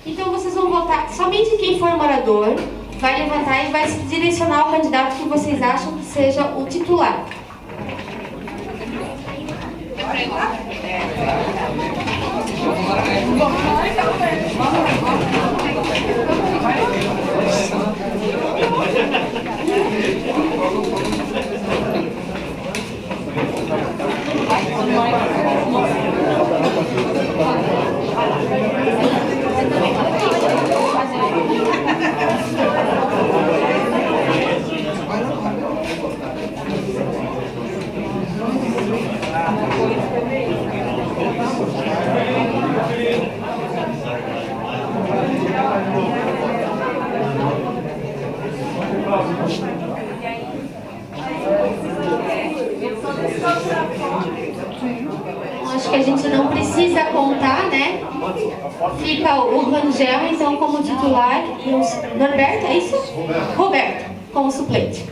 Então vocês vão votar, somente quem for morador vai levantar e vai se direcionar ao candidato que vocês acham que seja o titular. precisa contar, né? Fica o Rangel, então, como titular e o Norberto, é isso? Roberto, como suplente.